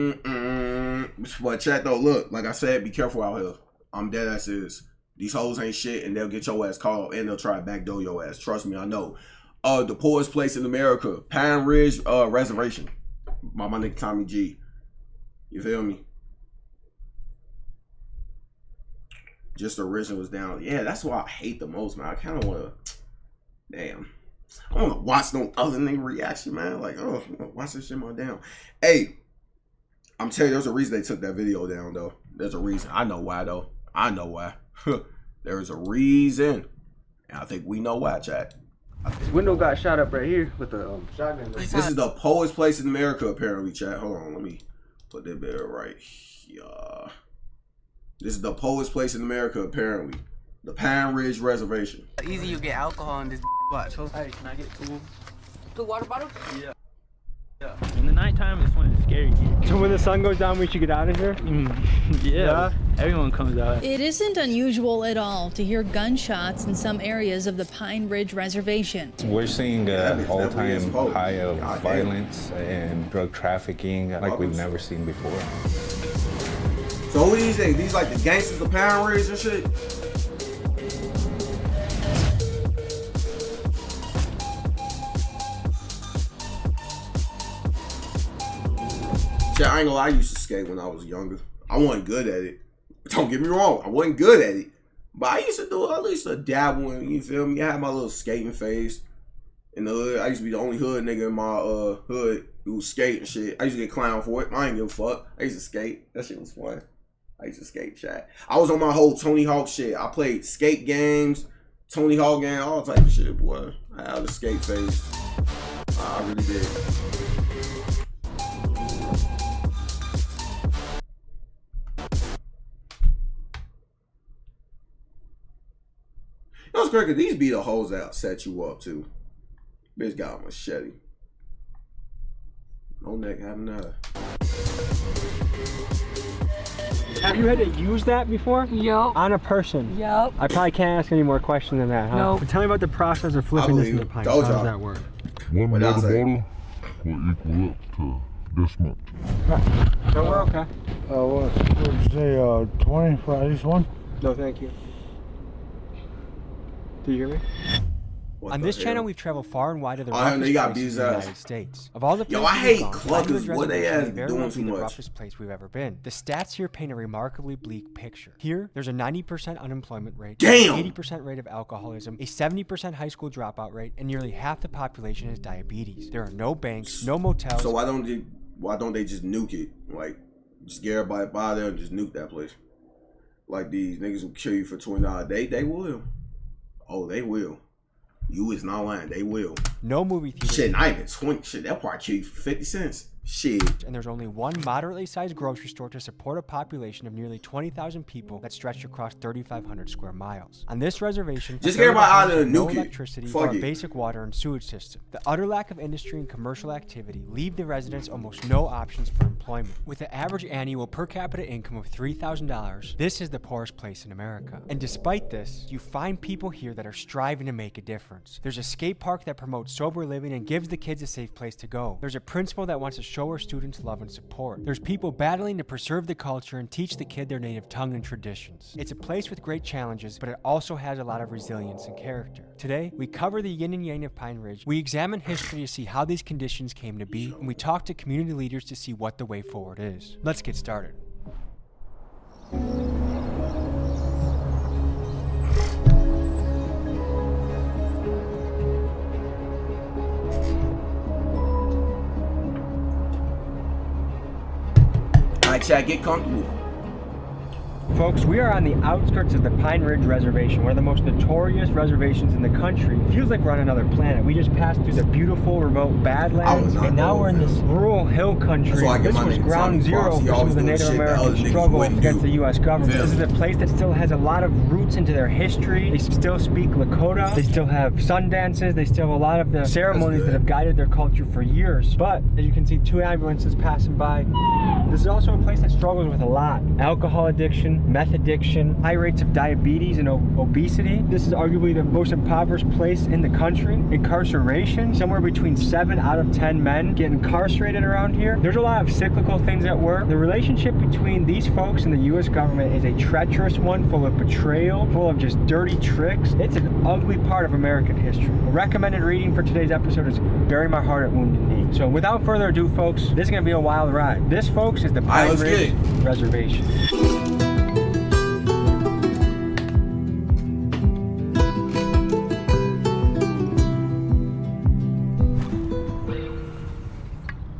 But chat though, look, like I said, be careful out here. I'm dead ass serious. These hoes ain't shit, and they'll get your ass called, and they'll try to backdoor your ass. Trust me, I know. The poorest place in America, Pine Ridge Reservation. My nigga Tommy G. You feel me? Just the original was down. Yeah, that's what I hate the most, man. I kind of want to. Damn. I want to watch no other nigga reaction, man. Like, oh, watch this shit more down. Hey, I'm telling you, there's a reason they took that video down, though. There's a reason. I know why, though. I know why. There's a reason. And I think we know why, chat. This window got shot up right here with a shotgun. This is the poorest place in America, apparently, chat. Hold on, let me put that bit right here. This is the poorest place in America, apparently. The Pine Ridge Reservation. Easy, you get alcohol in this watch. Hey, can I get two water bottles? Yeah. In the nighttime, it's when it's scary. So when the sun goes down, we should get out of here? Yeah, everyone comes out. It isn't unusual at all to hear gunshots in some areas of the Pine Ridge Reservation. We're seeing an all-time high of violence and drug trafficking like we've never seen before. So who these things? These like the gangsters of Pine Ridge and shit? I ain't gonna lie, I used to skate when I was younger. I wasn't good at it. Don't get me wrong, I wasn't good at it. But I used to do it, at least a dabble in, you feel me? I had my little skating phase in the hood. I used to be the only hood nigga in my hood who was skating shit. I used to get clowned for it. I ain't give a fuck. I used to skate. That shit was fun. I used to skate, chat. I was on my whole Tony Hawk shit. I played skate games, Tony Hawk game, all type of shit, boy. I had the skate phase. I really did. You know what's crazy? These be the hoes that set you up too. Bitch got a machete. No neck having that. Have you had to use that before? Yup. On a person? Yup. I probably can't ask any more questions than that, huh? No. But tell me about the process of flipping this into pints. How does that work? One water bottle will equal up to this much. So we're okay. What would you say, 20 for at least one? No, thank you. Do you hear me? On this channel, we've traveled far and wide to the roughest places in the United States. Of all the places I hate gone, cluckers. What they ass doing too the much? roughest place we've ever been. The stats here paint a remarkably bleak picture. Here, there's a 90% unemployment rate, damn, 80% rate of alcoholism, a 70% high school dropout rate, and nearly half the population has diabetes. There are no banks, no motels. So why don't they just nuke it? Like, just get everybody by there and just nuke that place. Like these niggas will kill you for $20. They will. Oh, they will. You is not lying. They will. No movie theaters. Shit, not even 20. Shit, they'll probably kill you for 50 cents. Shit. And there's only one moderately sized grocery store to support a population of nearly 20,000 people that stretched across 3,500 square miles. On this reservation, just get everybody out of there, no nuke electricity it. or basic water and sewage system. The utter lack of industry and commercial activity leave the residents almost no options for employment. With an average annual per capita income of $3,000, this is the poorest place in America. And despite this, you find people here that are striving to make a difference. There's a skate park that promotes sober living and gives the kids a safe place to go. There's a principal that wants to show her students love and support. There's people battling to preserve the culture and teach the kid their native tongue and traditions. It's a place with great challenges, but it also has a lot of resilience and character. Today, we cover the yin and yang of Pine Ridge. We examine history to see how these conditions came to be, and we talk to community leaders to see what the way forward is. Let's get started. Alright, chat, get comfortable. Folks, we are on the outskirts of the Pine Ridge Reservation, one of the most notorious reservations in the country. It feels like we're on another planet. We just passed through the beautiful remote Badlands, and now we're in this rural hill country. This was ground zero for some of the Native American struggle against the U.S. government. This is a place that still has a lot of roots into their history. They still speak Lakota. They still have sun dances. They still have a lot of the ceremonies that have guided their culture for years. But, as you can see, 2 ambulances passing by. This is also a place that struggles with a lot. Alcohol addiction, meth addiction, high rates of diabetes and obesity. This is arguably the most impoverished place in the country. Incarceration, somewhere between 7 out of 10 men get incarcerated around here. There's a lot of cyclical things at work. The relationship between these folks and the US government is a treacherous one, full of betrayal, full of just dirty tricks. It's an ugly part of American history. A recommended reading for today's episode is Bury My Heart at Wounded Knee. So without further ado, folks, this is gonna be a wild ride. This, folks, is the Pine Ridge Reservation.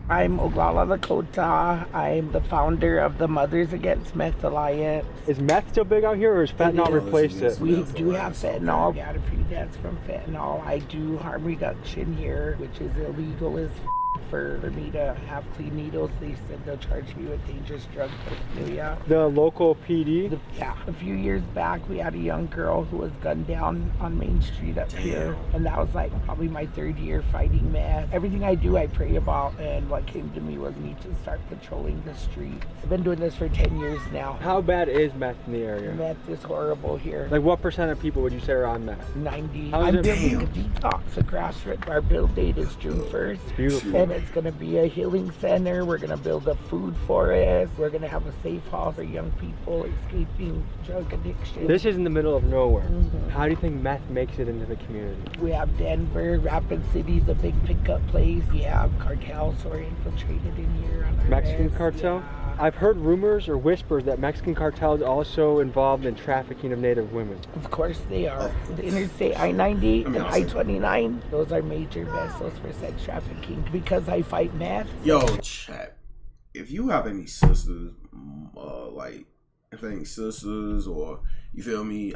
I'm Oglala Lakota. I'm the founder of the Mothers Against Meth Alliance. Is meth still big out here, or has fentanyl replaced it? We do have fentanyl. We got a few deaths from fentanyl. I do harm reduction here, which is illegal as for me to have clean needles. They said they'll charge me with dangerous drug paraphernalia. The local PD? Yeah. A few years back, we had a young girl who was gunned down on Main Street up here. And that was like probably my 3rd year fighting meth. Everything I do, I pray about. And what came to me was need to start patrolling the streets. I've been doing this for 10 years now. How bad is meth in the area? Meth is horrible here. Like what % of people would you say are on meth? 90. How is I'm it? building a detox, a grassroots. Our build date is June 1st. Beautiful. And it's going to be a healing center. We're going to build a food forest. We're going to have a safe house for young people escaping drug addiction. This is in the middle of nowhere. How do you think meth makes it into the community? We have Denver, Rapid City's a big pickup place. We have cartels who are infiltrated in here. On our Mexican list. cartel? Yeah. I've heard rumors or whispers that Mexican cartels also involved in trafficking of Native women. Of course they are. The Interstate I-90 and I-29, those are major vessels for sex trafficking. Because I fight meth. Yo, chat. If you have any sisters, or you feel me,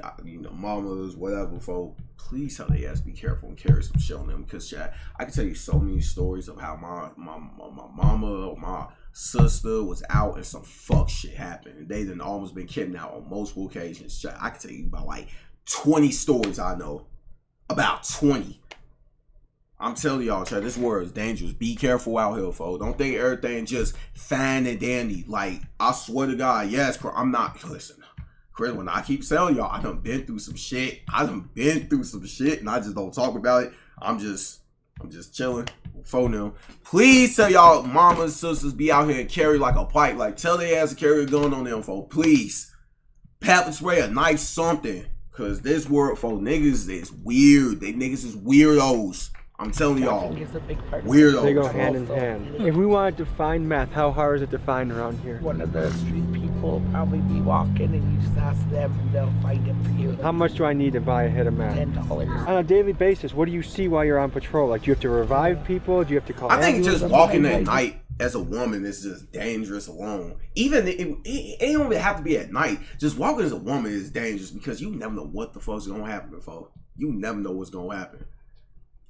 mamas, whatever, folk, please tell their ass be careful and carry some shit on them. Because, chat, I can tell you so many stories of how my mama or my sister was out and some fuck shit happened. And they done almost been kidnapped on multiple occasions. Chat, I can tell you about like 20 stories I know. About 20. I'm telling y'all, chat, this world is dangerous. Be careful out here, folks. Don't think everything just fine and dandy. Like, I swear to God, yes, I'm not, listen, Chris, when I keep telling y'all, I done been through some shit. And I just don't talk about it. I'm just chilling. Phone them. Please tell y'all mamas, sisters, be out here and carry like a pipe. Like, tell their ass to carry a gun on them, folks. Please. Pepper spray, a knife, something. Because this world, folks, niggas is weird. Niggas is weirdos. I'm telling y'all, weirdos. They go hand in hand. If we wanted to find meth, how hard is it to find around here? One of the street people will probably be walking and you just ask them and they'll find it for you. How much do I need to buy a hit of meth? $10. On a daily basis, what do you see while you're on patrol? Like, do you have to revive people? Do you have to call I think ambulance? just walking at night as a woman is just dangerous alone. Even it don't even have to be at night. Just walking as a woman is dangerous because you never know what the fuck's gonna happen before. You never know what's gonna happen.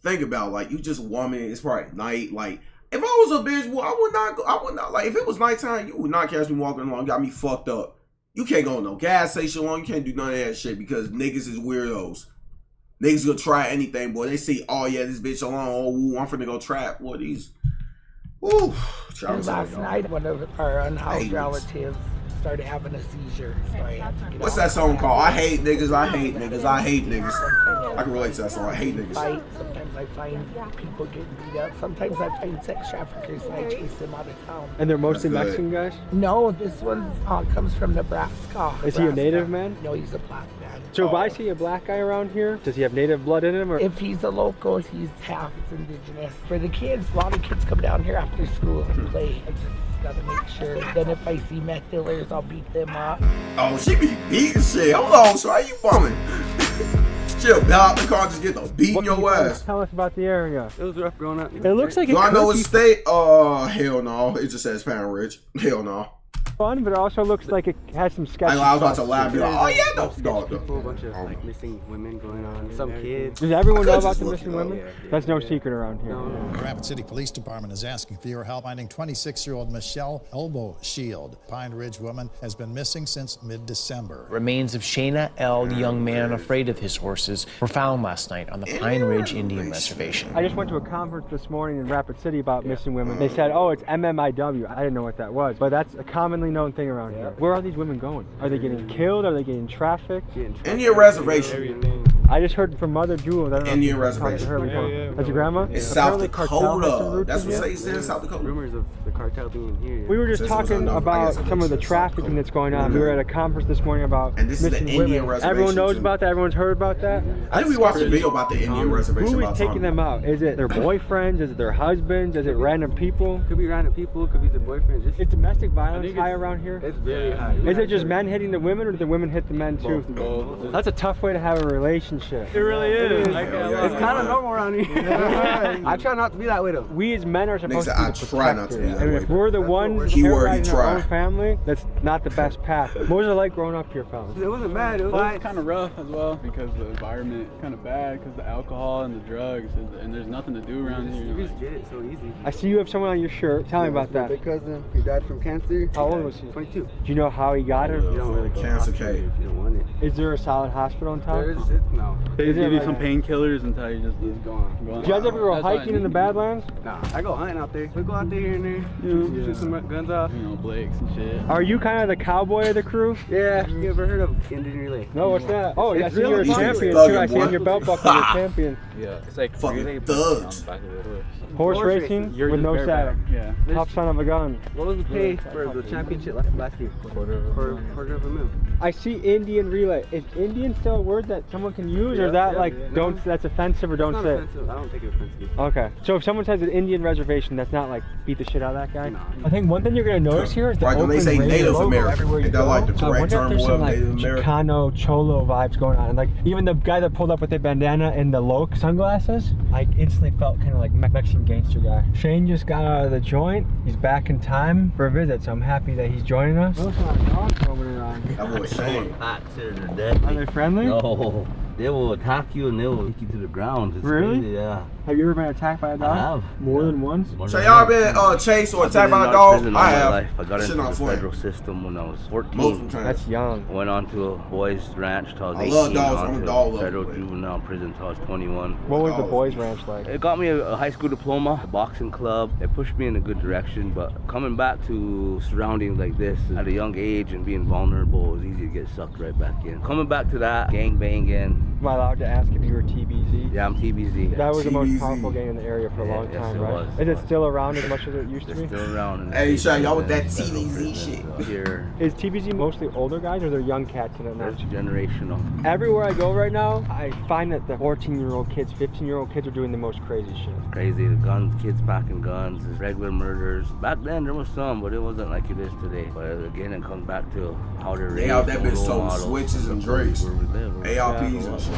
Think about, like, you just a woman, it's probably night. Like, if I was a bitch, well, I would not, like, if it was nighttime, you would not catch me walking along, got me fucked up. You can't go to no gas station alone, you can't do none of that shit because niggas is weirdos. Niggas gonna try anything, boy. They see, oh yeah, this bitch alone, oh, woo, I'm finna go trap. Boy, these, woo. Last night, one of our unhoused relatives started having a seizure, so I had to get What's that song called? I hate niggas, I hate niggas, I hate niggas. I can relate to that song, I hate niggas. Sometimes I find people getting beat up. Sometimes I find sex traffickers and I chase them out of town. And they're mostly Mexican guys? No, this one comes from Nebraska. Is he a native man? No, he's a black man. So if I see a black guy around here, does he have native blood in him? Or? If he's a local, he's half indigenous. For the kids, a lot of kids come down here after school and play. I just gotta make sure. Then if I see meth dealers, I'll beat them up. Oh, she be beating shit. Hold on, so how you bumming? She'll bail out the car, just get the beating your ass. Tell us about the area. It was rough growing up. It looks like Do I know what state? Hell no. It just says Pine Ridge. Hell no. fun, but it also looks like it has some sketchy I was about stuff. to laugh. Be like, oh yeah, no, People, a bunch of like missing women going on, some kids. Does everyone know could've about just the looked missing it up. women? That's no secret around here. The Rapid City Police Department is asking for your help finding 26-year-old Michelle Elbow Shield. Pine Ridge woman has been missing since mid-December. Remains of Shayna L., the young man afraid of his horses, were found last night on the Pine Ridge Indian Reservation. I just went to a conference this morning in Rapid City about missing women. They said, oh, it's MMIW. I didn't know what that was, but that's a commonly known thing around here. Where are these women going? Are they getting killed? Are they getting trafficked? Indian Reservation. I just heard from Mother Jewel. I don't know if Indian you talked to Reservation. her before. That's your grandma? It's South Apparently cartel has some Dakota. roots That's in what here. they said in South Dakota. Rumors of the cartel being here. We were just Since it was talking unknown, I about guess it some of the makes sense. trafficking that's going on. We were at a conference this morning about And this is the missing Indian women. reservation, Everyone knows too. about that. Everyone's heard about that. I think we watched a video about the Indian Reservation. Who about is taking Tommy. them out? Is it their boyfriends? Is it their husbands? Is it random people? Could be random people, could be the boyfriend. Just Is domestic violence high around here? it's very high. Is it just men hitting the women, or do the women hit the men too? That's a tough way to have a relationship. It really is. It's kind of normal around here. I try not to be that way though. We as men are supposed Nigga to be said, the I try not to be protectors. that And way. if we're the ones Keyword, he terrorizing our own tried. family, that's not the best path. What was it like growing up here, fellas? It wasn't bad. It was It was like kind of rough as well because the environment kind of bad because the alcohol and the drugs and there's nothing to do around you here. just get it so easy. I see you have someone on your shirt. Tell me about that. My cousin, he died from cancer. How old was he? 22. Do you know how he got it? You don't really go Cancer to hospital cave. if you don't want it. Is there a solid hospital in town? No. They Is it give you like- some painkillers until you just He's gone. go on. Did you guys ever go That's why I hiking in the need- Badlands? Nah, I go hunting out there. We go out there here and there. Shoot some guns off. You know, Blakes and shit. Are you kind of the cowboy of the crew? Yeah. You ever heard of Indian Relay? No, what's that? Oh, yeah, I It's see you're a really champion fun. too. I see on Boy. your belt buckle you're a champion. Yeah, it's like Fucking thugs. Horse Horse racing racing. with no saddle. Yeah. Tough son of a gun. What was the pay for the championship last year? Quarter of a mil. I see Indian relay. Is Indian still a word that someone can use, or is that don't? That's offensive, or don't It's say not it? offensive. I don't take it offensively. Okay. So if someone says an Indian reservation, that's not like beat the shit out of that guy? No. I think one thing you're gonna notice here is the Right, when Oakland they say Raiders Native logo American, everywhere you ain't that go. like the So I correct wonder if term there's for some like Native American? Chicano Cholo vibes going on. And like even the guy that pulled up with the bandana and the low sunglasses, I instantly felt kind of like Mexican gangster guy. Shane just got out of the joint. He's back in time for a visit, so I'm happy that he's joining us. Those are dogs roaming around. That boy Shane. Are they friendly? No, they will attack you and they will kick you to the ground. It's Really? crazy, yeah. Have you ever been attacked by a dog? I have. More than once? So y'all been chased or I've been attacked by in a dog? prison all I my have. life. I got Shit into not the funny. federal system when I was 14. Multiple times. That's young. Went on to a boys ranch till I was I 18. love dogs. on I'm a to dog lover, federal but- juvenile prison till I was 21. What was the Oh. boys' ranch like? It got me a high school diploma, a boxing club. It pushed me in a good direction, but coming back to surroundings like this at a young age and being vulnerable, it was easy to get sucked right back in. Coming back to that, gang banging. Am I allowed to ask if you were TBZ? Yeah, I'm TBZ. That was the most TBZ. powerful gang in the area for a long Yes, time, it right? was. Is it still around as much as it used to They're be? still around. in the Hey, state Sean, y'all with that prison, federal TBZ prison. shit. Here, Is TBZ mostly older guys, or are there young cats in it now? that's generational. Everywhere I go right now, I find that the 14-year-old kids, 15-year-old kids are doing the most crazy shit. Crazy, the guns, kids packing guns, regular murders. Back then there was some, but it wasn't like it is today. But again, it comes back to how they're raised. They out that and bitch role selling models. switches and drinks. Where we live, where we ARPs grow and up. shit.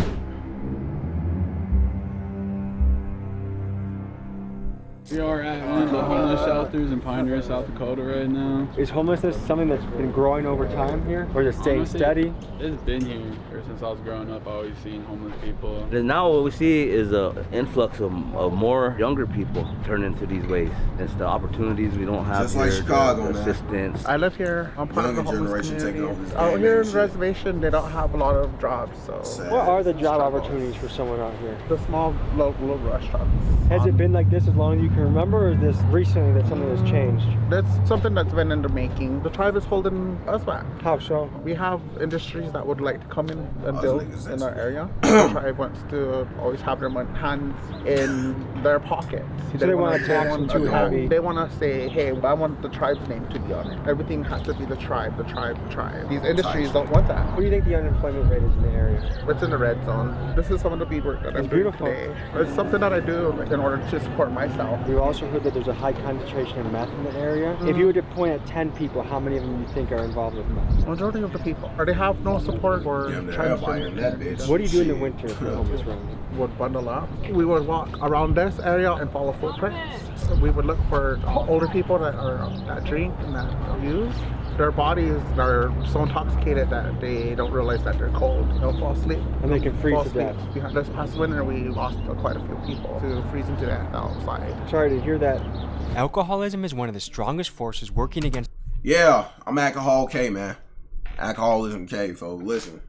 We are at one of the homeless shelters in Pine Ridge, South Dakota right now. Is homelessness something that's been growing over time here, or is it staying Honestly, steady? It's been here ever since I was growing up. I always seen homeless people. And now what we see is an influx of more younger people turn into these ways. It's the opportunities we don't have Just here, like Chicago, the man. assistance. I live here. I'm part of the Younger homeless generation taking community. over this Out gang here and in shit. Reservation, they don't have a lot of jobs, so Sad. What are the job opportunities for someone out here? the small local restaurants. Has it been like this as long as you can remember, or is this recently that something has changed? That's something that's been in the making. The tribe is holding us back. How so? We have industries that would like to come in and Us build niggas, in that's our weird. area. The tribe wants to always have their hands in their pockets. So they wanna tax them too heavy. They want to say, hey, I want the tribe's name to be on it. Everything has to be the tribe, the tribe, the tribe. These industries don't want that. What do you think the unemployment rate is in the area? It's in the red zone. This is some of the beadwork that I'm It's doing beautiful. today. It's something that I do in order to support myself. We've also heard that there's a high concentration of meth in the area. If you were to point at 10 people, how many of them do you think are involved with meth? Majority of the people, or they have no support for Yeah, man, tribes. everybody in that bitch. What do you do in the Shit. winter for homeless around? Would bundle up. We would walk around this area and follow footprints. We would look for older people that drink and that abuse, Their bodies are so intoxicated that they don't realize that they're cold. They'll fall asleep. And they can freeze to death. This past winter, we lost quite a few people to freezing to death outside. Sorry to hear that. Alcoholism is one of the strongest forces working against... Yeah, I'm alcohol K, man. Alcoholism K, folks. Listen,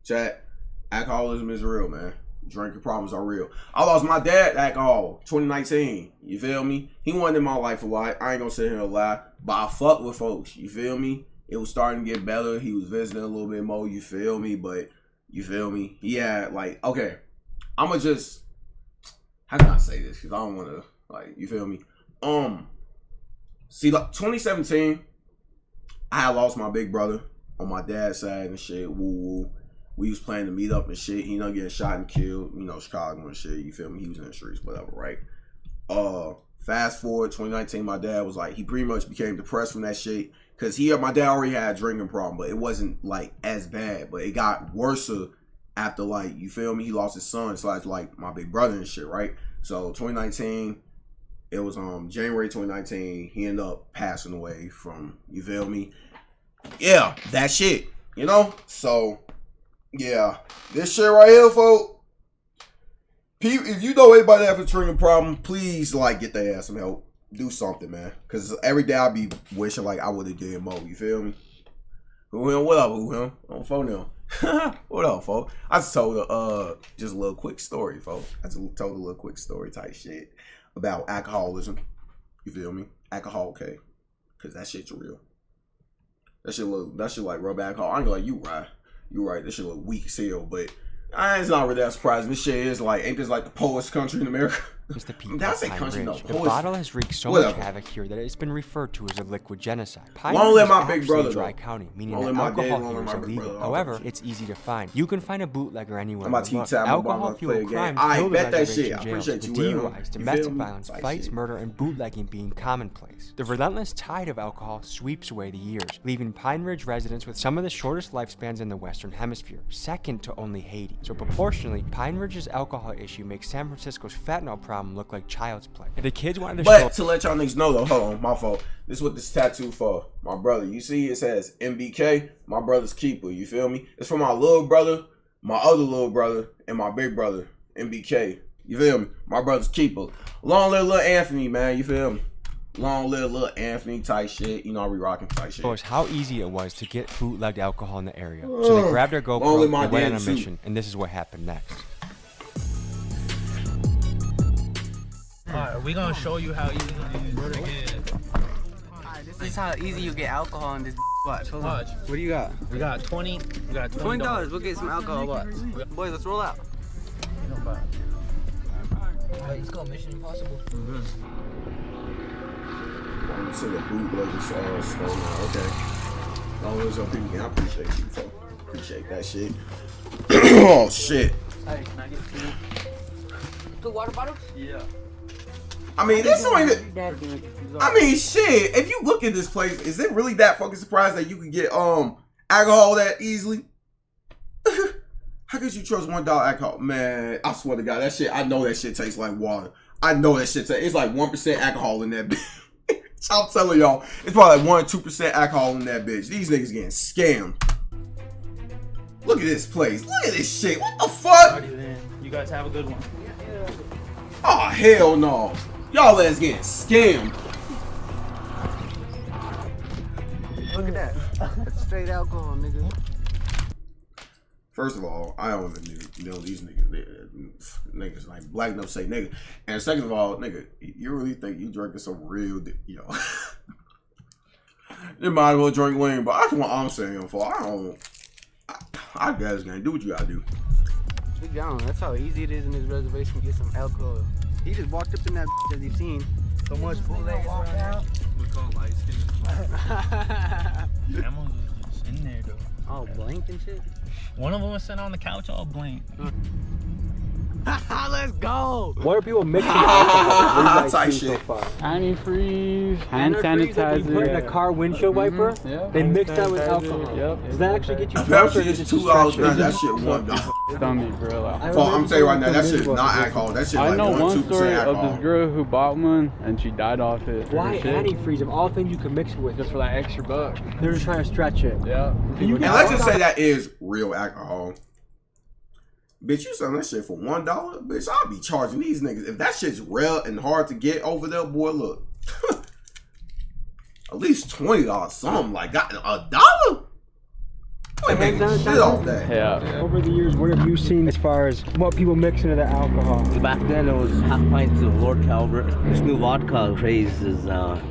chat, alcoholism is real, man. Drinking problems are real. I lost my dad to alcohol 2019. You feel me? He wasn't in my life a lot. I ain't gonna sit here and lie. But I fuck with folks. You feel me? It was starting to get better. He was visiting a little bit more. You feel me? But you feel me? Yeah, like, okay. I'ma just, how can I say this? Because I don't want to, like, you feel me? See, like, 2017, I had lost my big brother on my dad's side and shit. Woo woo. We was planning to meet up and shit. He ended up getting shot and killed. You know, Chicago and shit. You feel me? He was in the streets, whatever, right? Fast forward, 2019, my dad was like, he pretty much became depressed from that shit. Because my dad already had a drinking problem, but it wasn't like as bad. But it got worse after, like, you feel me? He lost his son, so that's like my big brother and shit, right? So 2019, it was January 2019, he ended up passing away from, you feel me? Yeah, that shit, you know? So, yeah, this shit right here, folks. If you know anybody that has a drinking problem, please, like, get their ass some help. Do something, man. Because every day I be wishing, like, I would have did more. You feel me? Who him? What up, who him? On phone now. What up, folks? I just told just a little quick story, folks. I just told a little quick story type shit about alcoholism. You feel me? Alcohol, okay. Because that shit's real. That shit like rub alcohol. I ain't like, you right. This shit look weak as hell, but it's not really that surprising. This shit is like, ain't this like the poorest country in America? It's the people That's of a Pine country, Ridge. no, The bottle has wreaked so much havoc here that it's been referred to as a liquid genocide. Pine Won't Ridge let is my big actually brother a dry though. county, meaning Won't that let my dad, alcohol won't here let is my big illegal. brother. However, it's easy to find. You can find a bootlegger anywhere. I'm about in to the tap my alcohol mama, play a fueled game. crimes I fill the bet that reservation shit. I jails, appreciate with you, Will. DUIs, You domestic feel me? violence, Like fights, shit. murder, and bootlegging being commonplace. The relentless tide of alcohol sweeps away the years, leaving Pine Ridge residents with some of the shortest lifespans in the Western Hemisphere, second to only Haiti. So proportionally, Pine Ridge's alcohol issue makes San Francisco's fentanyl problem look like child's play. If the kids wanted to show... But to let y'all niggas know though, hold on, my fault. This is what this tattoo for. My brother. You see it says MBK, my brother's keeper. You feel me? It's for my little brother, my other little brother, and my big brother, MBK. You feel me? My brother's keeper. Long live little Anthony, man. You feel me? Long live little Anthony type shit. You know, we rocking type shit. Shows how easy it was to get bootlegged alcohol in the area. So they grabbed their GoPro and went on a mission, and this is what happened next. Alright, we're gonna show you how easy it is. This is how easy you get alcohol in this. Watch, hold on. What do you got? We got $20. We'll get some alcohol. Watch. Boys, let's roll out. Alright, let's go. Mission Impossible. I'm seeing a bootleg store now. Okay. Long as some people can, I appreciate you, folks. Appreciate that shit. Oh shit. Hey, can I get two water bottles? Yeah. I mean, this ain't it. I mean, shit. If you look at this place, is it really that fucking surprised that you could get alcohol that easily? How could you trust $1 alcohol? Man, I swear to God, that shit. I know that shit tastes like water. I know that shit. It's like 1% alcohol in that bitch. I'm telling y'all, it's probably like 1 or 2% alcohol in that bitch. These niggas getting scammed. Look at this place. Look at this shit. What the fuck? You guys have a good one. Oh hell no. Y'all ass getting scammed. Look at that. That's straight alcohol, nigga. First of all, I don't even know these niggas like black enough to say nigga. And second of all, nigga, you really think you drinking some real, yo? You might as well drink lean, but that's what I'm saying for. I guys gonna do what you gotta do. Big down. That's how easy it is in this reservation to get some alcohol. He just walked up in that as you've seen. So much bootleg around here. We call light skin. Emma was just in there though. All blanked and shit. One of them was sitting on the couch all blanked. Let's go. What are people mixing? Alcohol? Type shit. Antifreeze, hand Antifreeze that you put in a sanitizer. car windshield wiper. Yeah. They mix that with alcohol. Yep. Does that actually get you drunk? Pepsi is $2 now. That shit $1. Stomach grill out. I'm telling you right now, that shit is not alcohol. That shit I like know 1-2% one story of alcohol. this girl who bought one and she died off it. Why antifreeze of all things you can mix it with? Just for that extra buck. They're just trying to stretch it. Yeah. And let's just say that is real alcohol. Bitch, you selling that shit for $1? Bitch, I'll be charging these niggas. If that shit's real and hard to get over there, boy, look. At least $20, something like that. $1? I ain't making shit off that. Yeah. Over the years, what have you seen as far as what people mix into the alcohol? Back then it was half pints of Lord Calvert. This new vodka craze is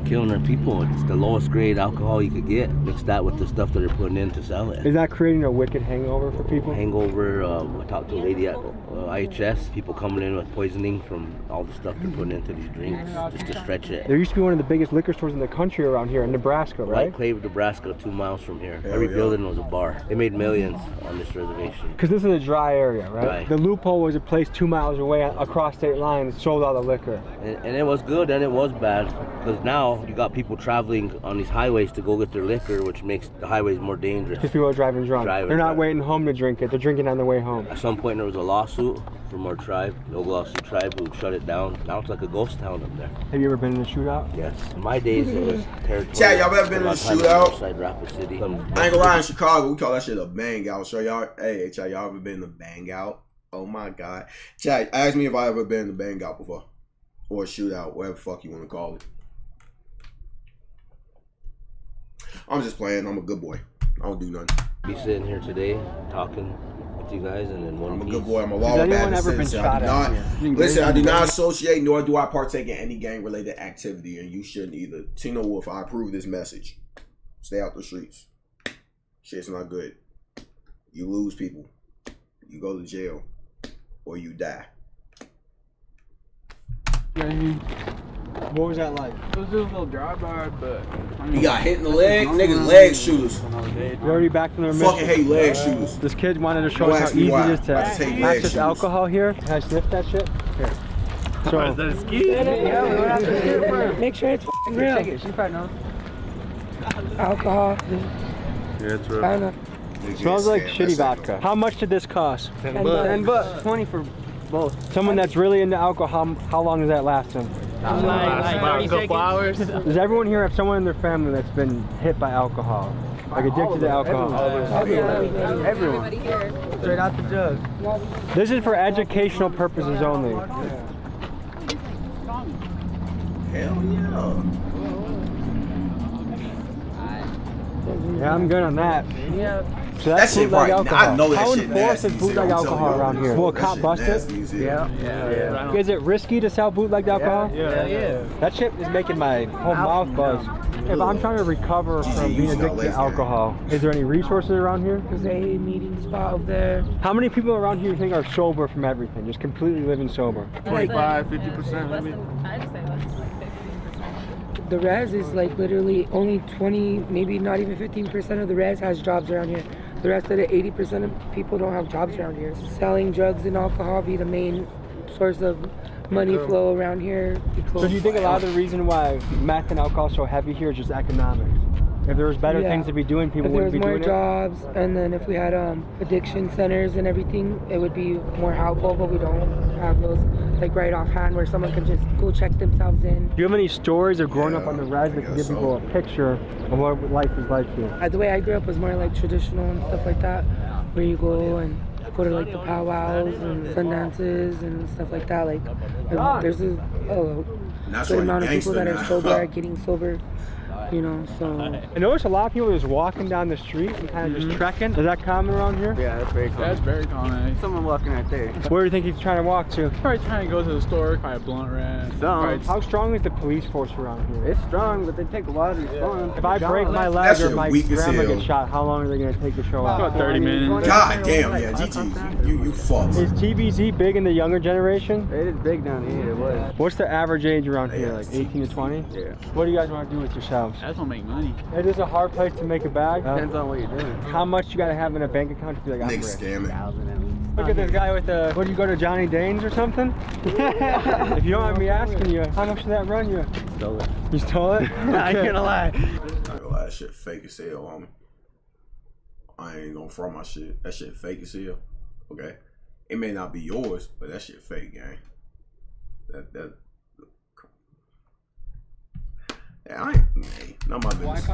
killing our people. It's the lowest grade alcohol you could get. Mix that with the stuff that they're putting in to sell it. Is that creating a wicked hangover for people? Hangover, I talked to a lady at IHS, people coming in with poisoning from all the stuff they're putting into these drinks just to stretch it. There used to be one of the biggest liquor stores in the country around here in Nebraska, right? Like Clave, Nebraska, 2 miles from here. Hell Every yeah. building was a bar. They made millions on this reservation. Because this is a dry area, right? Right. The loophole was a place 2 miles away across state lines, sold all the liquor. And it was good and it was bad, because now you got people traveling on these highways to go get their liquor, which makes the highways more dangerous. Because people are driving drunk. They're not waiting home to drink it. They're drinking on the way home. At some point there was a lawsuit from our tribe, the Oglala Tribe, who shut it down. Now it's like a ghost town up there. Have you ever been in a shootout? Yes. In my days it was territory. Chad, y'all ever been in a shootout? Outside Rapid City. I ain't gonna lie, in Chicago, we call that shit a bang out. So y'all, hey, Chad, y'all ever been in a bang out? Oh my God. Chad, ask me if I ever been in a bang out before. Or a shootout, whatever the fuck you want to call it. I'm just playing. I'm a good boy. I don't do nothing. Be sitting here today talking with you guys, and then I'm a good boy. I'm a law anyone ever been shot at here? Listen, I do not associate nor do I partake in any gang-related activity, and you shouldn't either. Tynowolf, I approve this message. Stay out the streets. Shit's not good. You lose people. You go to jail. Or you die. What was that like? It was just a little drive-by, but You got hit in the leg? Niggas leg shooters. You're already back from the remission. Fucking hate leg shooters. This kid wanted to show Don't us how ask me easy why. it is to I just hate leg access shooters. alcohol here. Can I sniff that shit? Here. So, is that a ski? Make sure it's real. Take it. She probably knows. Alcohol. Yeah, it's real. I don't know. smells like shitty vodka. How much did this cost? $10. 20 for both. Someone that's really into alcohol, how long does that last them? Like 30 seconds. Hours. Does everyone here have someone in their family that's been hit by alcohol? Like addicted to alcohol? Everyone. Straight out the jug. This is for educational purposes only. Hell yeah. Yeah, I'm good on that. Yeah. So that's That shit bootleg right. alcohol. I know that How shit enforced nasty. is bootleg alcohol around here? Will a That cop shit bust it? nasty as hell. Yeah. Is it risky to sell bootleg alcohol? Yeah. That shit is making my whole mouth buzz. If I'm trying to recover from being addicted to alcohol, is there any resources around here? There's a meeting spot over there. How many people around here you think are sober from everything, just completely living sober? 25, 50% maybe. The res is like literally only 20, maybe not even 15% of the res has jobs around here. The rest of the 80% of people don't have jobs around here. Selling drugs and alcohol be the main source of money flow around here. So do you think a lot of the reason why meth and alcohol is so heavy here is just economics? If there was better things to be doing, people wouldn't be doing If there was more jobs, and then if we had addiction centers and everything, it would be more helpful, but we don't have those like right offhand where someone can just go check themselves in. Do you have any stories of growing up on the res that can give people a picture of what life is like here? The way I grew up was more like traditional and stuff like that, where you go and go to like the powwows and fun dances and stuff like that. Like there's a good amount of people that are sober are getting sober. You know, so I noticed a lot of people just walking down the street and kind of just trekking. Is that common around here? Yeah, that's very common. That's very common. Someone walking right there. Where do you think he's trying to walk to? Probably trying to go to the store, buy a blunt wrap. How strong is the police force around here? It's strong, but they take a while to respond. If I break my leg or my grandma gets shot, how long are they going to take to show up? About 30 minutes. God damn, yeah, GG. You fucked. Is TBZ big in the younger generation? It is big down here. It was. What's the average age around here? Like 18 to 20? Yeah. What do you guys want to do with yourselves? That's gonna make money. It is a hard place to make a bag. Depends on what you're doing. How much you gotta have in a bank account to be like, I'm Nigga rich? scamming. Look at this guy with the, what, do you go to Johnny Dane's or something? If you don't mind me asking you, how much did that run you? Stole it. You stole it? I ain't gonna lie. I ain't gonna lie, that shit fake as hell, homie. I ain't gonna front my shit. That shit fake as hell. Okay? It may not be yours, but that shit fake, gang. That yeah, I ain't, hey, not my business.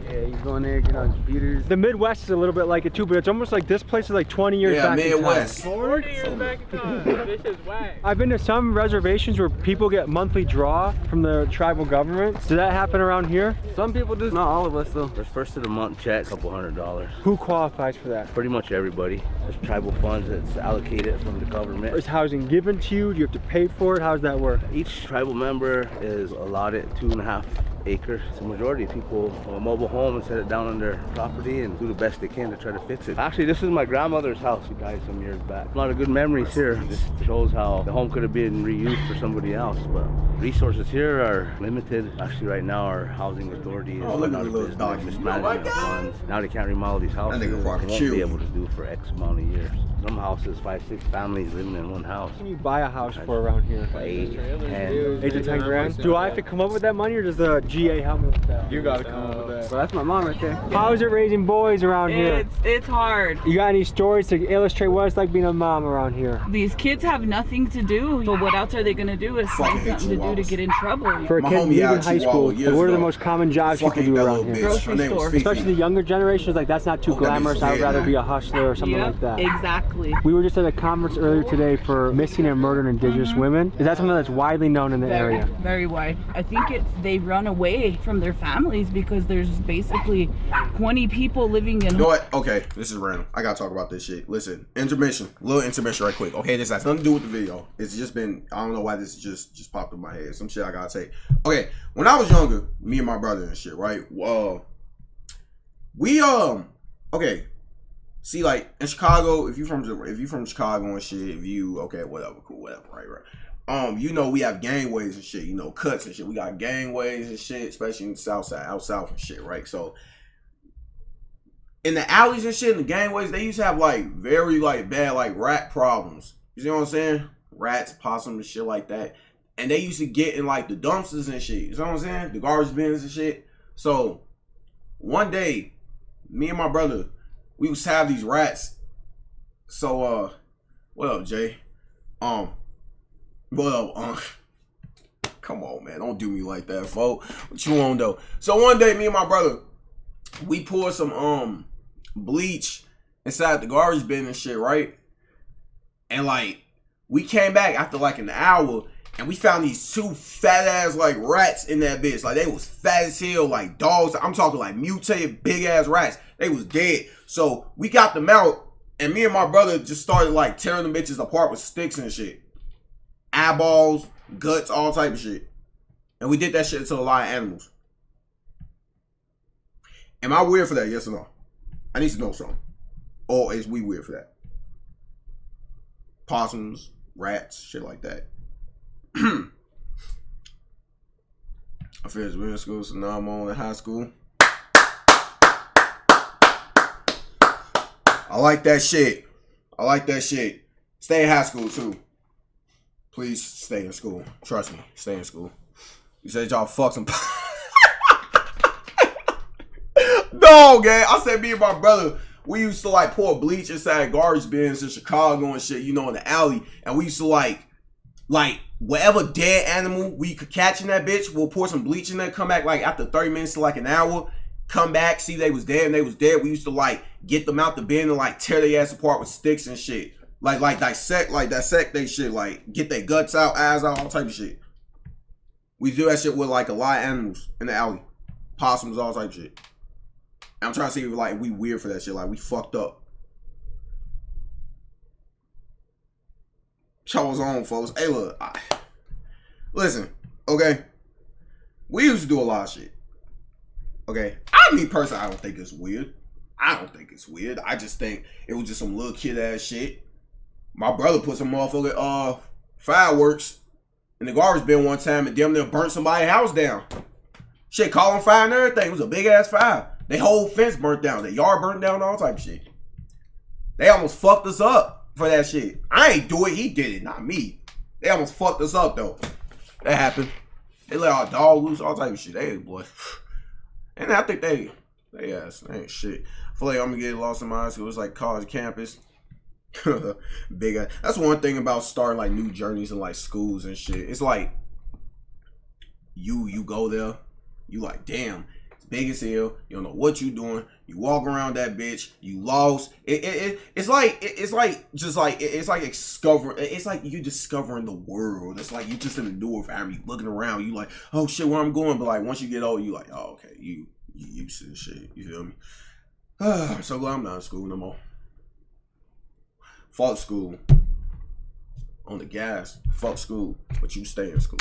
Yeah, you go in there, get on computers. The Midwest is a little bit like it too, but it's almost like this place is like 20 years back Midwest. in time. 40 years back in time. This is whack. I've been to some reservations where people get monthly draw from the tribal government. Does that happen around here? Some people do, not all of us though. There's first of the month check, $200. Who qualifies for that? Pretty much everybody. There's tribal funds that's allocated from the government. Is housing given to you? Do you have to pay for it? How does that work? Each tribal member is allotted 2.5 acres. So majority of people own a mobile home and set it down on their property and do the best they can to try to fix it. Actually, this is my grandmother's house who died some years back. A lot of good memories here. This shows how the home could have been reused for somebody else, but resources here are limited. Actually, right now, our housing authority is look at not the a little business, dog. mismanaging our funds. Now they can't remodel these houses. That nigga They probably won't kill be you. able to do for X amount of years. Some houses, 5-6 families living in one house. What can you buy a house for around here? 8, 10. 8 to 10 grand? Do I have to come up with that money or does the GA help me with that? You gotta come up with that. Well, that's my mom right there. How is it raising boys around here? It's hard. You got any stories to illustrate what it's like being a mom around here? These kids have nothing to do. So what else are they gonna do is find something to do to get in trouble. For a My kid homie leaving had high Chihuahua school, years what are the ago. most common jobs people Fucking do that around little here? bitch. Her name was Fifi. Especially the younger generation is like, that's not too Oh, that bitch glamorous. was I would dead rather now. be a hustler or something like that. Exactly. We were just at a conference earlier today for missing and murdered indigenous women. Is that something that's widely known in the area? Very wide. I think they run away from their families because there's basically 20 people living in. You know what? Okay, this is random. I gotta talk about this shit. Listen, intermission. Little intermission right quick. Okay, this has nothing to do with the video. It's just been, I don't know why this just popped in my head. Some shit I gotta say. Okay, when I was younger, me and my brother and shit, right? Okay. See, like in Chicago, if you from Chicago and shit, whatever, cool, whatever, right. You know we have gangways and shit, you know, cuts and shit. We got gangways and shit, especially in the south side, out south and shit, right? So in the alleys and shit, in the gangways, they used to have like very like bad like rat problems. You see what I'm saying? Rats, possums, and shit like that. And they used to get in like the dumpsters and shit. You see what I'm saying? The garbage bins and shit. So one day, me and my brother, we used to have these rats. So what up, Jay? What up, come on, man, don't do me like that, folks. What you on though? So one day, me and my brother, we poured some bleach inside the garbage bin and shit, right? And like we came back after like an hour and we found these 2 fat ass like rats in that bitch. Like they was fat as hell, like dogs. I'm talking like mutated big ass rats. They was dead. So we got them out and me and my brother just started like tearing them bitches apart with sticks and shit. Eyeballs, guts, all type of shit. And we did that shit to a lot of animals. Am I weird for that? Yes or no? I need to know something. Or is we weird for that? Possums, rats, shit like that. I finished middle school, so now I'm on in high school. I like that shit. I like that shit. Stay in high school too. Please stay in school. Trust me, stay in school. You said y'all fuck some. No, gang. I said me and my brother, we used to like pour bleach inside garbage bins in Chicago and shit, you know, in the alley. And we used to like whatever dead animal we could catch in that bitch, we'll pour some bleach in there, come back like after 30 minutes to like an hour, come back, see they was dead and they was dead. We used to like get them out the bin and like tear their ass apart with sticks and shit. Like dissect they shit, like get their guts out, eyes out, all type of shit. We do that shit with like a lot of animals in the alley. Possums, all type of shit. I'm trying to see if like we weird for that shit, like we fucked up. Show's on, folks. Hey, look, listen, okay? We used to do a lot of shit. Okay? Me personally, I don't think it's weird. I don't think it's weird. I just think it was just some little kid ass shit. My brother put some motherfucking fireworks in the garbage bin one time and damn near burnt somebody's house down. Shit, call on fire and everything. It was a big ass fire. They whole fence burnt down. The yard burnt down, all type of shit. They almost fucked us up for that shit. I ain't do it. He did it, not me. They almost fucked us up though. That happened. They let our dog loose, all type of shit. They boy. And I think they ain't shit. I feel like I'm gonna get lost in my high school. It's like college campus. Big ass. That's one thing about starting like new journeys in like schools and shit. It's like you go there, you like, damn, it's big as hell. You don't know what you doing. You walk around that bitch. You lost. It's like you discovering the world. It's like you just in the new environment. You looking around. You like, oh shit, where I'm going. But like once you get old, you like, oh okay, you used to this shit. You feel me? I'm so glad I'm not in school no more. Fuck school. On the gas. Fuck school. But you stay in school.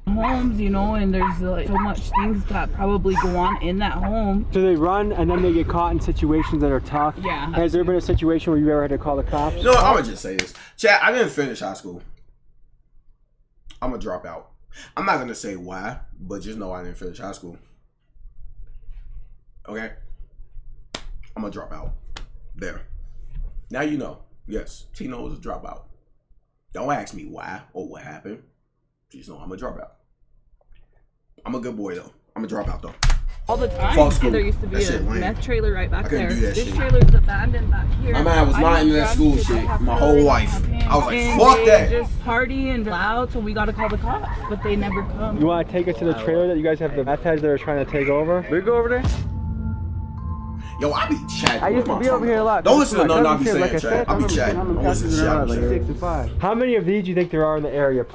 Homes, you know, and there's like so much things that probably go on in that home. So they run and then they get caught in situations that are tough. Yeah. Has there been a situation where you ever had to call the cops? You know what? I'm gonna just say this. Chat, I didn't finish high school. I'm gonna drop out. I'm not gonna say why, but just know I didn't finish high school. Okay? I'm gonna drop out. There. Now you know. Yes, Tino was a dropout. Don't ask me why or what happened. Just know I'm a dropout. I'm a good boy though. I'm a dropout though. All the time. Fuck school. There used to be That a meth trailer right back there. do that This shit. trailer's abandoned back here. My man was not into that school shit my whole life. I was like, And fuck they that. just party and loud, so we gotta call the cops, but they never come. You want to take us to the trailer that you guys have the meth heads that are trying to take over? We go over there. Yo, I be chatting. I used to be over here a lot. Don't listen to nothing I be Like saying, I said, chat. I be chatting. Don't listen to shit I be like saying. 6 and 5. How many of these do you think there are in the area?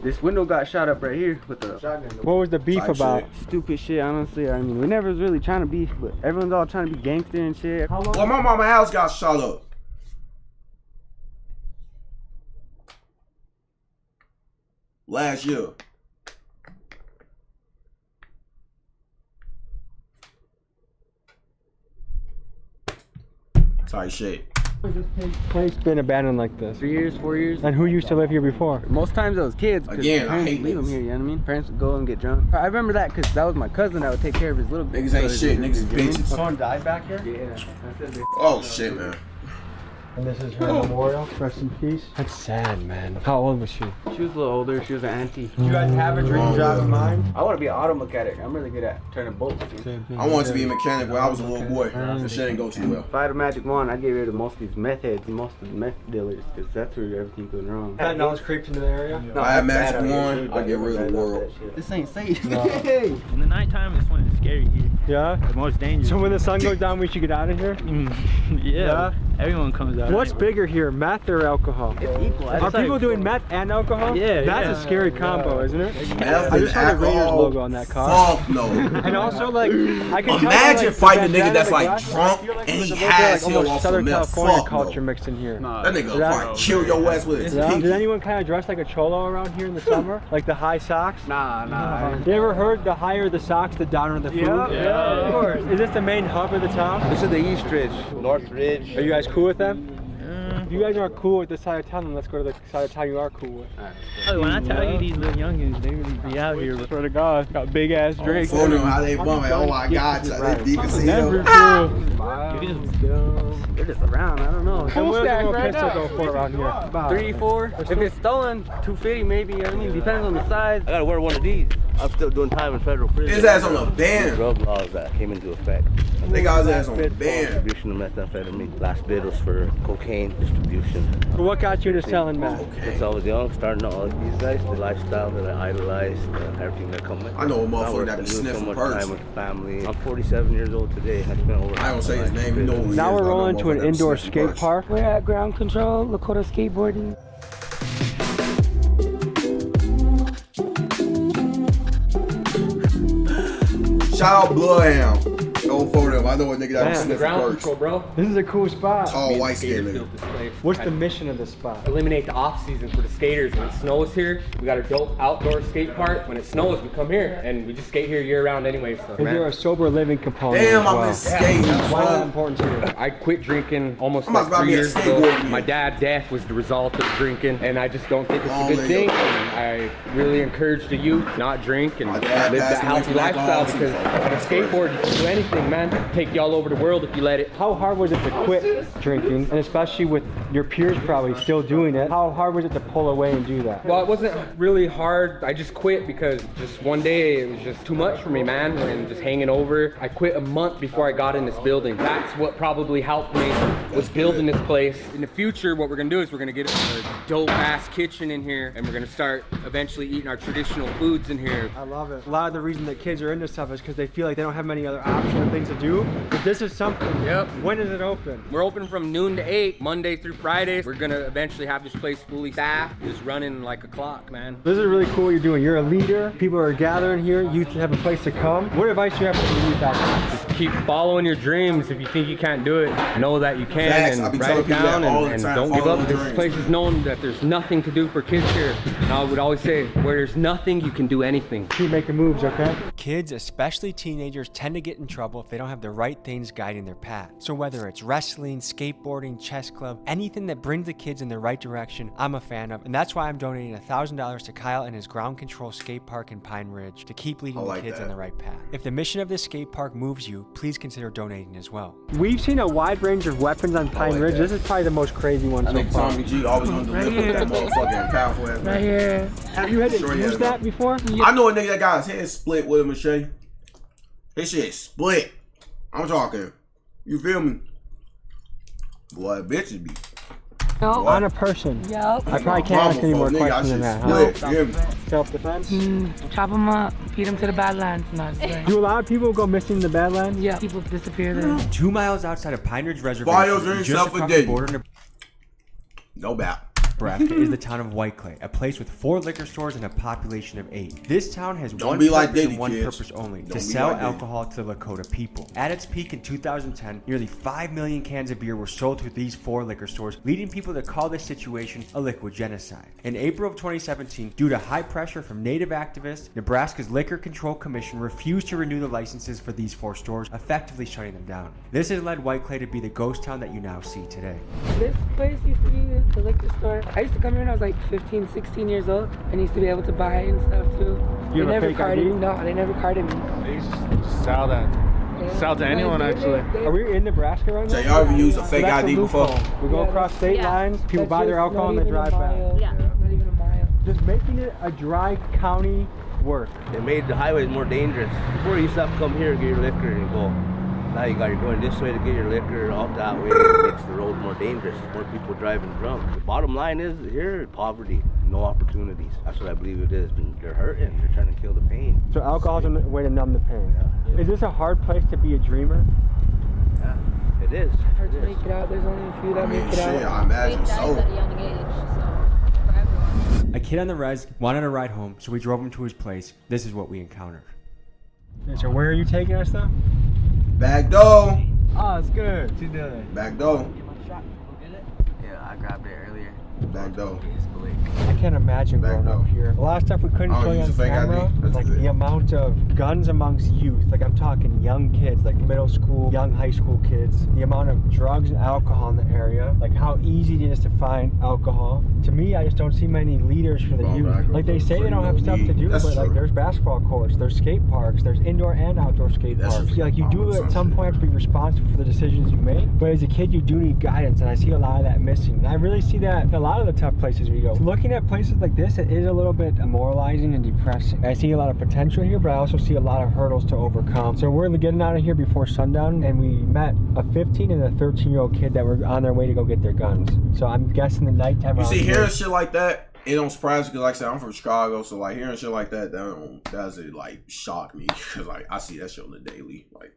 This window got shot up right here with the shotgun. What was the beef about? Stupid shit, honestly. I mean, we never was really trying to beef, but everyone's all trying to be gangster and shit. Well, my mama's house got shot up. Last year. Type shit. Has this place been abandoned like this? 3 years, 4 years. And who used to live here before? Most times it was kids. 'Cause Again, I parents hate leave them niggas. here, you know what I mean? Parents would go and get drunk. I remember that because that was my cousin that would take care of his little Niggas ain't shit. Niggas is bitches. Someone died back here? Yeah. Oh shit, man. And this is her memorial. Rest in peace. That's sad, man. How old was she? She was a little older. She was an auntie. Do you guys have a dream job in mind? I want to be an auto mechanic. I'm really good at turning bolts. I wanted to be a mechanic when I was a little boy. This shit ain't go too well. If I had a magic wand, I'd get rid of most of these meth heads and most of the meth dealers because that's where everything goes wrong. That knowledge creeps into the area? If I had magic wand, I'd get rid of the world. This ain't safe. No. In the nighttime, it's when it's scary here. Yeah? The most dangerous. So when the sun goes down, we should get out of here? Yeah. Everyone comes out. What's bigger here, meth or alcohol? It's equal. Are people doing meth and alcohol? Yeah, That's a scary combo, isn't it? Meth I and just saw the Raiders alcohol. logo on that car. Fuck no. And also, like, I can Imagine fighting a nigga that's like I drunk feel like and there's he a little bit, has like, him almost off Southern some meth. California Fuck culture no. mixed in here. That nigga probably kill your ass with his Yeah. pinky. Does anyone kind of dress like a cholo around here in the summer? Like the high socks? Nah. You ever heard the higher the socks, the downer the food? Yeah, of course. Is this the main hub of the town? This is the East Ridge, North Ridge. Are you guys cool with them? If you guys aren't cool with this side of town, then let's go to the side of town you are cool with. Oh, when I tell you these little youngins, they really be out here. I swear to God, got big ass drinks. For them, how they bumming. Oh my God, they deep as hell. Never They're just around. I don't know. And what does a pistol go for around here? About 3, 4. If it's stolen, 250 maybe. I mean, depends on the size. I gotta wear one of these. I'm still doing time in federal prison. His ass on a ban. Drug laws that came into effect. They got his ass on a ban. Distribution of methamphetamine. Last bid was for cocaine distribution. What got you to selling meth? Since I was young, starting out like these guys, the lifestyle that I idolized, everything that come with. I know a motherfucker worked that be and doing sniffing so much perks. time with the family. I'm 47 years old today. I spent over. I don't say his name. You know who he Now is. we're I know rolling to an motherfucker that indoor sniffing skate perks. park. We're at Ground Control, Lakota Skateboarding. Shout out Bloodhound. Don't phone him. I know a nigga that was Man, sniffing Ground perks. control, bro. This is a cool spot. Tall white skin nigga. Built this place. What's the mission of this spot? Eliminate the off season for the skaters. When it snows here, we got a dope outdoor skate park. When it snows, we come here and we just skate here year round anyway. So, Is there a sober living component? Damn, as I well? miss skating. Why is that important to you? I quit drinking almost I'm about like to 3 be a years ago. skateboarder. My dad's death was the result of drinking, and I just don't think it's Oh, a good nigga. thing. And I really encourage the youth not drink and My live dad that passed away healthy from lifestyle, alcohol. because on a skateboard, you can do anything, man. Take you all over the world if you let it. How hard was it to quit drinking, and especially with your peers probably still doing it? How hard was it to pull away and do that? Well, it wasn't really hard. I just quit because just one day it was just too much for me, man, and just hanging over. I quit a month before I got in this building. That's what probably helped me, was building this place. In the future, what we're gonna do is we're gonna get a dope ass kitchen in here, and we're gonna start eventually eating our traditional foods in here. I love it. A lot of the reason that kids are into stuff is because they feel like they don't have many other options or things to do. But this is something. Yep. When is it open? We're open from noon to 8, Monday through Friday. We're gonna eventually have this place fully staffed, just running like a clock, man. This is really cool what you're doing. You're a leader. People are gathering here. Youth have a place to come. What advice do you have for the youth out there? Just keep following your dreams. If you think you can't do it, know that you can, Facts. I be and write telling it people down, that all the and time. don't give Follow up. the This dreams. place is known that there's nothing to do for kids here. And I would always say, where there's nothing, you can do anything. Keep making moves, okay? Kids, especially teenagers, tend to get in trouble if they don't have the right things guiding their path. So whether it's wrestling, skateboarding, chess club, anything that brings the kids in the right direction, I'm a fan of. And that's why I'm donating $1,000 to Kyle and his ground control skate park in Pine Ridge to keep leading the kids on the right path. If the mission of this skate park moves you, please consider donating as well. We've seen a wide range of weapons on Pine Ridge. This is probably the most crazy one I so think far. Tommy G always on the lip with that motherfucking powerful ass. Right here. Have you had to use that before? I know a nigga that got his head split with a machete. His shit split. I'm talking. You feel me? Boy, bitches be. No. On a person. Yep. I probably can't ask any more questions than that. Huh? Self-defense? Chop them up, feed them to the Badlands. No, Do a lot of people go missing in the Badlands? yeah, people disappear there. 2 miles outside of Pine Ridge Reservation, Fire drink, just across the self-identity. border No doubt. Nebraska is the town of White Clay, a place with 4 liquor stores and a population of 8. This town has Don't one be like purpose Diddy, and one kids. purpose only, Don't to be sell like Diddy. alcohol to the Lakota people. At its peak in 2010, nearly 5 million cans of beer were sold through these 4 liquor stores, leading people to call this situation a liquid genocide. In April of 2017, due to high pressure from Native activists, Nebraska's Liquor Control Commission refused to renew the licenses for these 4 stores, effectively shutting them down. This has led White Clay to be the ghost town that you now see today. This place used to be the liquor store. I used to come here when I was like 15, 16 years old, and used to be able to buy and stuff too. You They have a never fake carded ID? me. No, they never carded me. They just sell that. Sell to anyone, actually. Are we in Nebraska right now? So y'all ever used a fake that's ID loophole. before? We go Yeah, across state yeah. lines, people That's buy their just alcohol and not they even a drive back. mile. Yeah. Not even a mile. Just making it a dry county work. They made the highways more dangerous. Before you used to have to come here and get your liquor and go. Now you're going this way to get your liquor, out that way. It makes the roads more dangerous. More people driving drunk. The bottom line is here, poverty, no opportunities. That's what I believe it is. They're hurting. They're trying to kill the pain. So alcohol's a way to numb the pain. Yeah. Is this a hard place to be a dreamer? Yeah, it is. Hard to make it out. There's only a few that I mean, make it shit, out. I imagine Dies so. at a young age, so for everyone. A kid on the res wanted a ride home, so we drove him to his place. This is what we encountered. And so where are you taking us though? Back door. Oh, it's good. What you doing? Back door. Yeah, I grabbed it earlier. Back door. I can't imagine Back growing up door. here. A lot of stuff we couldn't Oh, show you use on a fake camera. ID? That's Like good. the amount of guns amongst youth. Like I'm talking young kids, like middle school, young high school kids. The amount of drugs and alcohol in the area. Like how easy it is to find alcohol. To me, I just don't see many leaders for the Well, youth. back Like they up, say so they don't you have don't stuff to need- do, that's but like true. there's basketball courts, there's skate parks, there's indoor and outdoor skate That's parks. just- Like you do at some point have to be responsible for the decisions you make. But as a kid, you do need guidance, and I see a lot of that missing. And I really see that in a lot of the tough places we go. Looking at places like this, it is a little bit demoralizing and depressing. I see a lot of potential here, but I also see a lot of hurdles to overcome. So we're getting out of here before sundown, and we met a 15 and a 13-year-old kid that were on their way to go get their guns. So I'm guessing the nighttime. You around see, here- hearing shit like that, it don't surprise me because, like I said, I'm from Chicago, so like hearing shit like that, doesn't like shock me because like I see that shit on the daily. Like,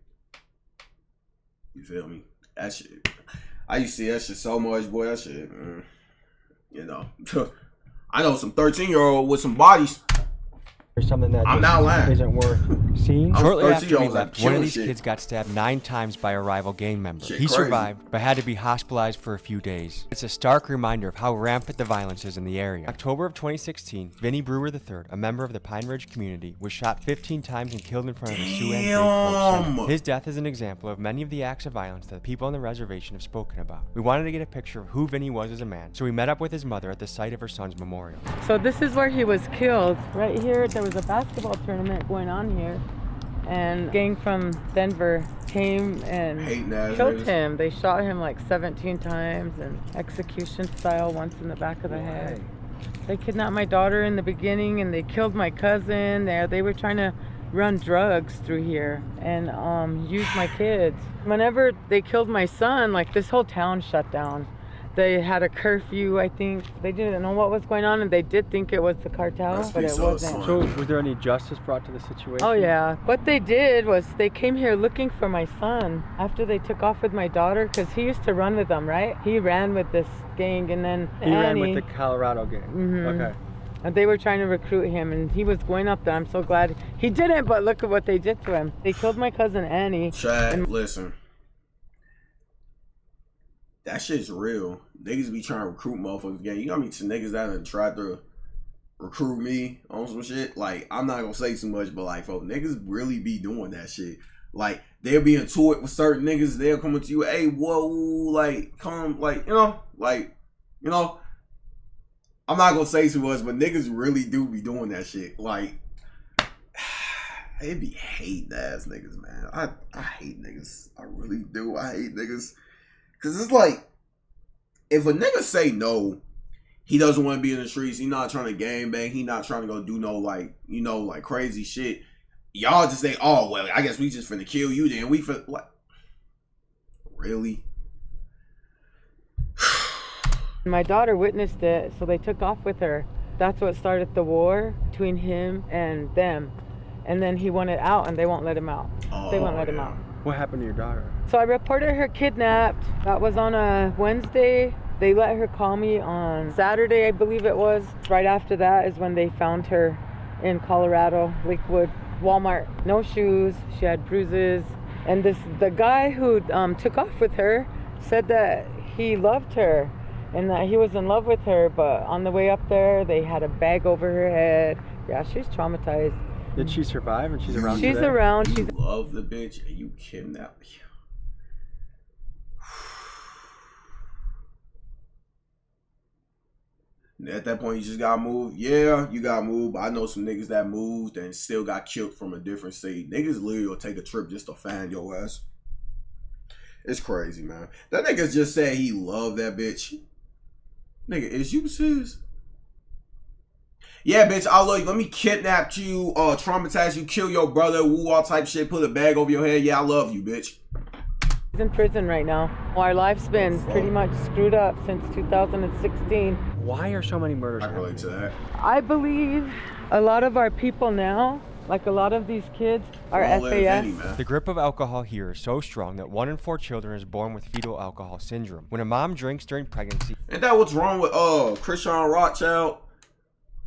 you feel me? That shit, I used to see that shit so much, boy. That shit, you know. I know some 13-year-old with some bodies. There's something that I'm not lying. isn't worth seeing. Shortly 13 after we years left, like one of killing these shit. kids got stabbed 9 times by a rival gang member. Shit He crazy. survived, but had to be hospitalized for a few days. It's a stark reminder of how rampant the violence is in the area. October of 2016, Vinnie Brewer III, a member of the Pine Ridge community, was shot 15 times and killed in front of the Sioux Center. His death is an example of many of the acts of violence that the people on the reservation have spoken about. We wanted to get a picture of who Vinnie was as a man, so we met up with his mother at the site of her son's memorial. So this is where he was killed. Right here, there was a basketball tournament going on here, and a gang from Denver came and killed him. They shot him like 17 times and execution style, once in the back of the head. They kidnapped my daughter in the beginning and they killed my cousin. They were trying to run drugs through here and use my kids. Whenever they killed my son, like this whole town shut down. They had a curfew, I think. They didn't know what was going on, and they did think it was the cartel, but it wasn't. So was there any justice brought to the situation? Oh yeah. What they did was they came here looking for my son after they took off with my daughter, because he used to run with them, right? He ran with this gang, and then He ran with the Colorado gang. Okay. And they were trying to recruit him, and he was going up there. I'm so glad he didn't, but look at what they did to him. They killed my cousin Annie. Chad, listen. That shit's real. Niggas be trying to recruit motherfuckers again. You know how many niggas that have tried to recruit me on some shit? Like, I'm not gonna say too much, but like, folks, niggas really be doing that shit. Like, they'll be into it with certain niggas. They'll come to you, hey, whoa, like, come, like, I'm not gonna say too much, but niggas really do be doing that shit. Like, they be hating ass niggas, man. I hate niggas. I really do. I hate niggas. Cause it's like, if a nigga say no, he doesn't want to be in the streets. He not trying to gangbang. He not trying to go do no like crazy shit. Y'all just say, oh well, I guess we just finna kill you then. We finna like, really? My daughter witnessed it, so they took off with her. That's what started the war between him and them. And then he wanted out, and they won't let him out. They won't let him out. What happened to your daughter? So I reported her kidnapped. That was on a Wednesday. They let her call me on Saturday, I believe it was. Right after that is when they found her in Colorado, Lakewood, Walmart. No shoes. She had bruises. And the guy who took off with her said that he loved her and that he was in love with her. But on the way up there, they had a bag over her head. Yeah, she's traumatized. Did she survive and she's around She's today? around. You love the bitch and you kidnap me. At that point, you just got moved. Yeah, you got moved. But I know some niggas that moved and still got killed from a different state. Niggas literally will take a trip just to find your ass. It's crazy, man. That nigga just said he loved that bitch. Nigga, is you serious? Yeah, bitch, I'll let me kidnap you, traumatize you, kill your brother, woo, all type shit, put a bag over your head. Yeah, I love you, bitch. He's in prison right now. Our life's been pretty much screwed up since 2016. Why are so many murders happening? I relate to that. I believe a lot of our people now, like a lot of these kids, are FAS. The grip of alcohol here is so strong that 1 in 4 children is born with fetal alcohol syndrome. When a mom drinks during pregnancy... Ain't that what's wrong with Christian Rothschild?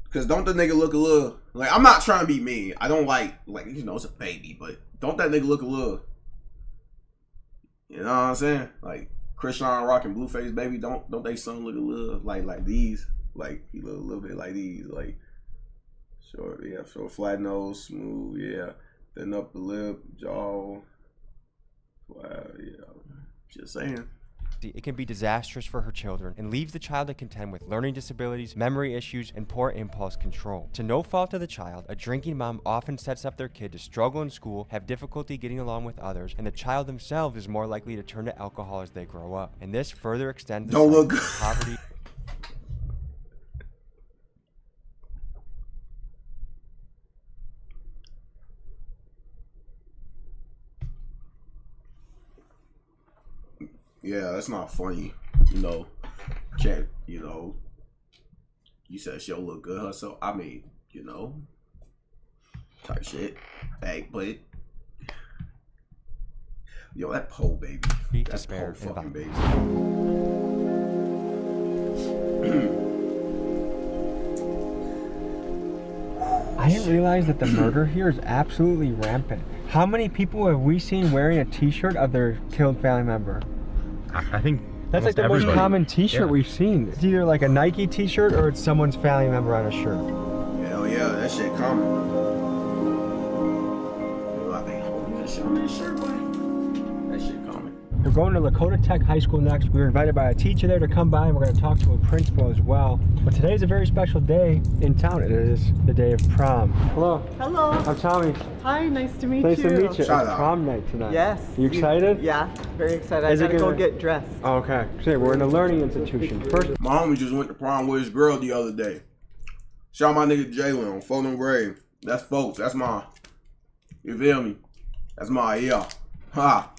Because don't the nigga look a little... Like, I'm not trying to be mean. I don't like, it's a baby, but don't that nigga look a little... You know what I'm saying? Like, Christian Rock and Blueface Baby, don't they son look a little like these? Like, he look a little bit like these. Like, short, yeah, short, flat nose, smooth, yeah. Thin up the lip, jaw. Wow, yeah. Just saying. It can be disastrous for her children and leaves the child to contend with learning disabilities, memory issues, and poor impulse control. To no fault of the child, a drinking mom often sets up their kid to struggle in school, have difficulty getting along with others, and the child themselves is more likely to turn to alcohol as they grow up. And this further extends the cycle of poverty. Yeah, that's not funny. You know, can't, you know, you said she'll look good herself. I mean, you know, type shit. Bag plate. Yo, that pole baby. That pole fucking baby. I I didn't realize that the murder here is absolutely rampant. How many people have we seen wearing a t-shirt of their killed family member? I think that's like the most common t-shirt we've seen. It's either like a Nike t-shirt or it's someone's family member on a shirt. Hell yeah, that shit common. I think holding that shit on that shirt, boy. That shit common. We're going to Lakota Tech High School next. We were invited by a teacher there to come by, and we're going to talk to a principal as well. But today is a very special day in town. It is the day of prom. Hello. Hello. I'm Tommy. Hi, nice to meet you. Nice to meet you. It's prom night tonight. Yes. You excited? Yeah, very excited. I gotta go get dressed. Oh, okay. So we're in a learning institution. First, my homie just went to prom with his girl the other day. Shout out my nigga Jalen on Fulton Grave. That's folks. That's my. You feel me? That's my Ha.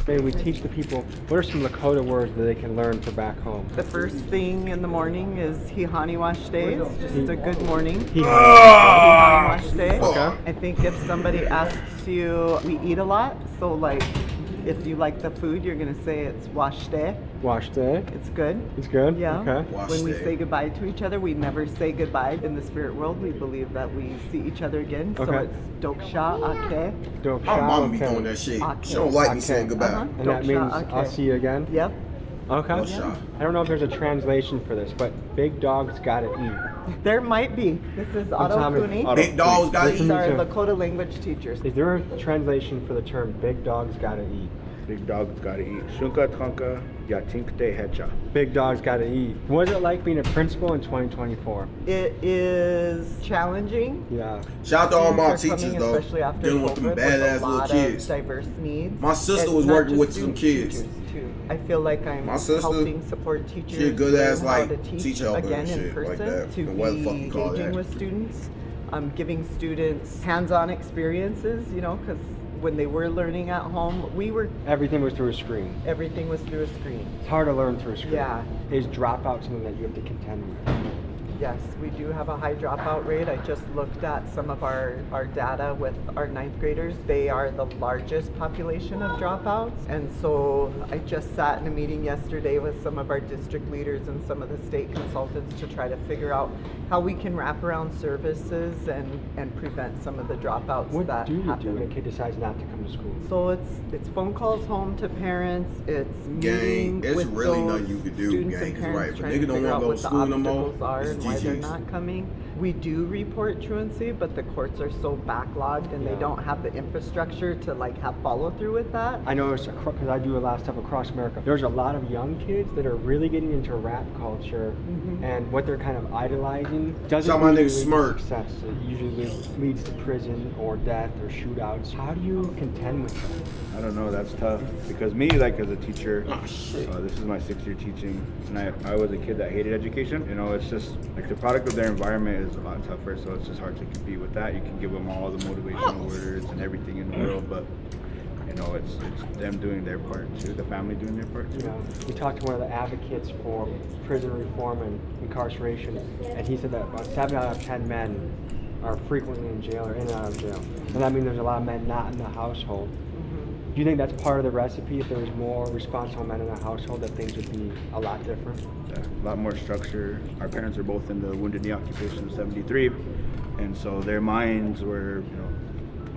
Maybe we teach the people, what are some Lakota words that they can learn for back home? The first thing in the morning is Hihani Washte. It's just a good morning. Hihani Washte. Okay. I think if somebody asks you, we eat a lot, so like if you like the food, you're gonna say it's washte. Washte. It's good. It's good? Yeah. Okay. When we say goodbye to each other, we never say goodbye. In the spirit world, we believe that we see each other again. So Okay. it's doksha ake. Doksha. My mama be okay. doing that shit. She don't like me saying goodbye. And that means I'll see you again? Yep. Okay. Doksha. I don't know if there's a translation for this, but big dogs gotta eat. There might be. This is Otto Cooney. Big dogs gotta eat. These are Lakota language teachers. Is there a translation for the term big dogs gotta eat? Big dogs gotta eat. Shunka tanka yatinkte hecha. Big dogs gotta eat. What is it like being a principal in 2024? It is challenging. Yeah. Shout out to all my Students are teachers coming, though. especially after Dealing with them COVID, badass with a little lot kids. of diverse needs. My sister And was not working just with some kids. teachers, too. I feel like I'm My sister, helping support teachers. she a good ass learn how like to teacher helper again and in shit person like that. to And what the be fuck you call engaging that? with students, giving students hands-on experiences. You know, because when they were learning at home, Everything was through a screen. everything was through a screen. It's hard to learn through a screen. Yeah. Is dropout something that you have to contend with? Yes, we do have a high dropout rate. I just looked at some of our data with our 9th graders. They are the largest population of dropouts. And so I just sat in a meeting yesterday with some of our district leaders and some of the state consultants to try to figure out how we can wrap around services and prevent some of the dropouts What that do you happen. do when a kid decides not to come to school? So it's phone calls home to parents. It's Gang, meeting it's with really those nothing you could do, students gang. and It's parents right. But trying nigga to don't figure want out to go what to the school no more. obstacles are It's and why they're GG's. not coming. We do report truancy, but the courts are so backlogged and they don't have the infrastructure to like have follow through with that. I noticed, because I do a lot of stuff across America, there's a lot of young kids that are really getting into rap culture, and what they're kind of idolizing doesn't Shout my usually nigga lead to Smirk. success. It usually leads to prison or death or shootouts. How do you contend with that? I don't know, that's tough. Because me, like as a teacher, this is my 6th year teaching, and I was a kid that hated education. You know, it's just like the product of their environment is a lot tougher, so it's just hard to compete with that. You can give them all the motivational words and everything in the world, but you know, it's them doing their part too, the family doing their part too. You know, we talked to one of the advocates for prison reform and incarceration, and he said that about 7 out of 10 men are frequently in jail or in and out of jail. And that means there's a lot of men not in the household. Do you think that's part of the recipe? If there was more responsible men in the household, that things would be a lot different? Yeah, a lot more structure. Our parents are both in the Wounded Knee occupation of 73, and so their minds were, you know,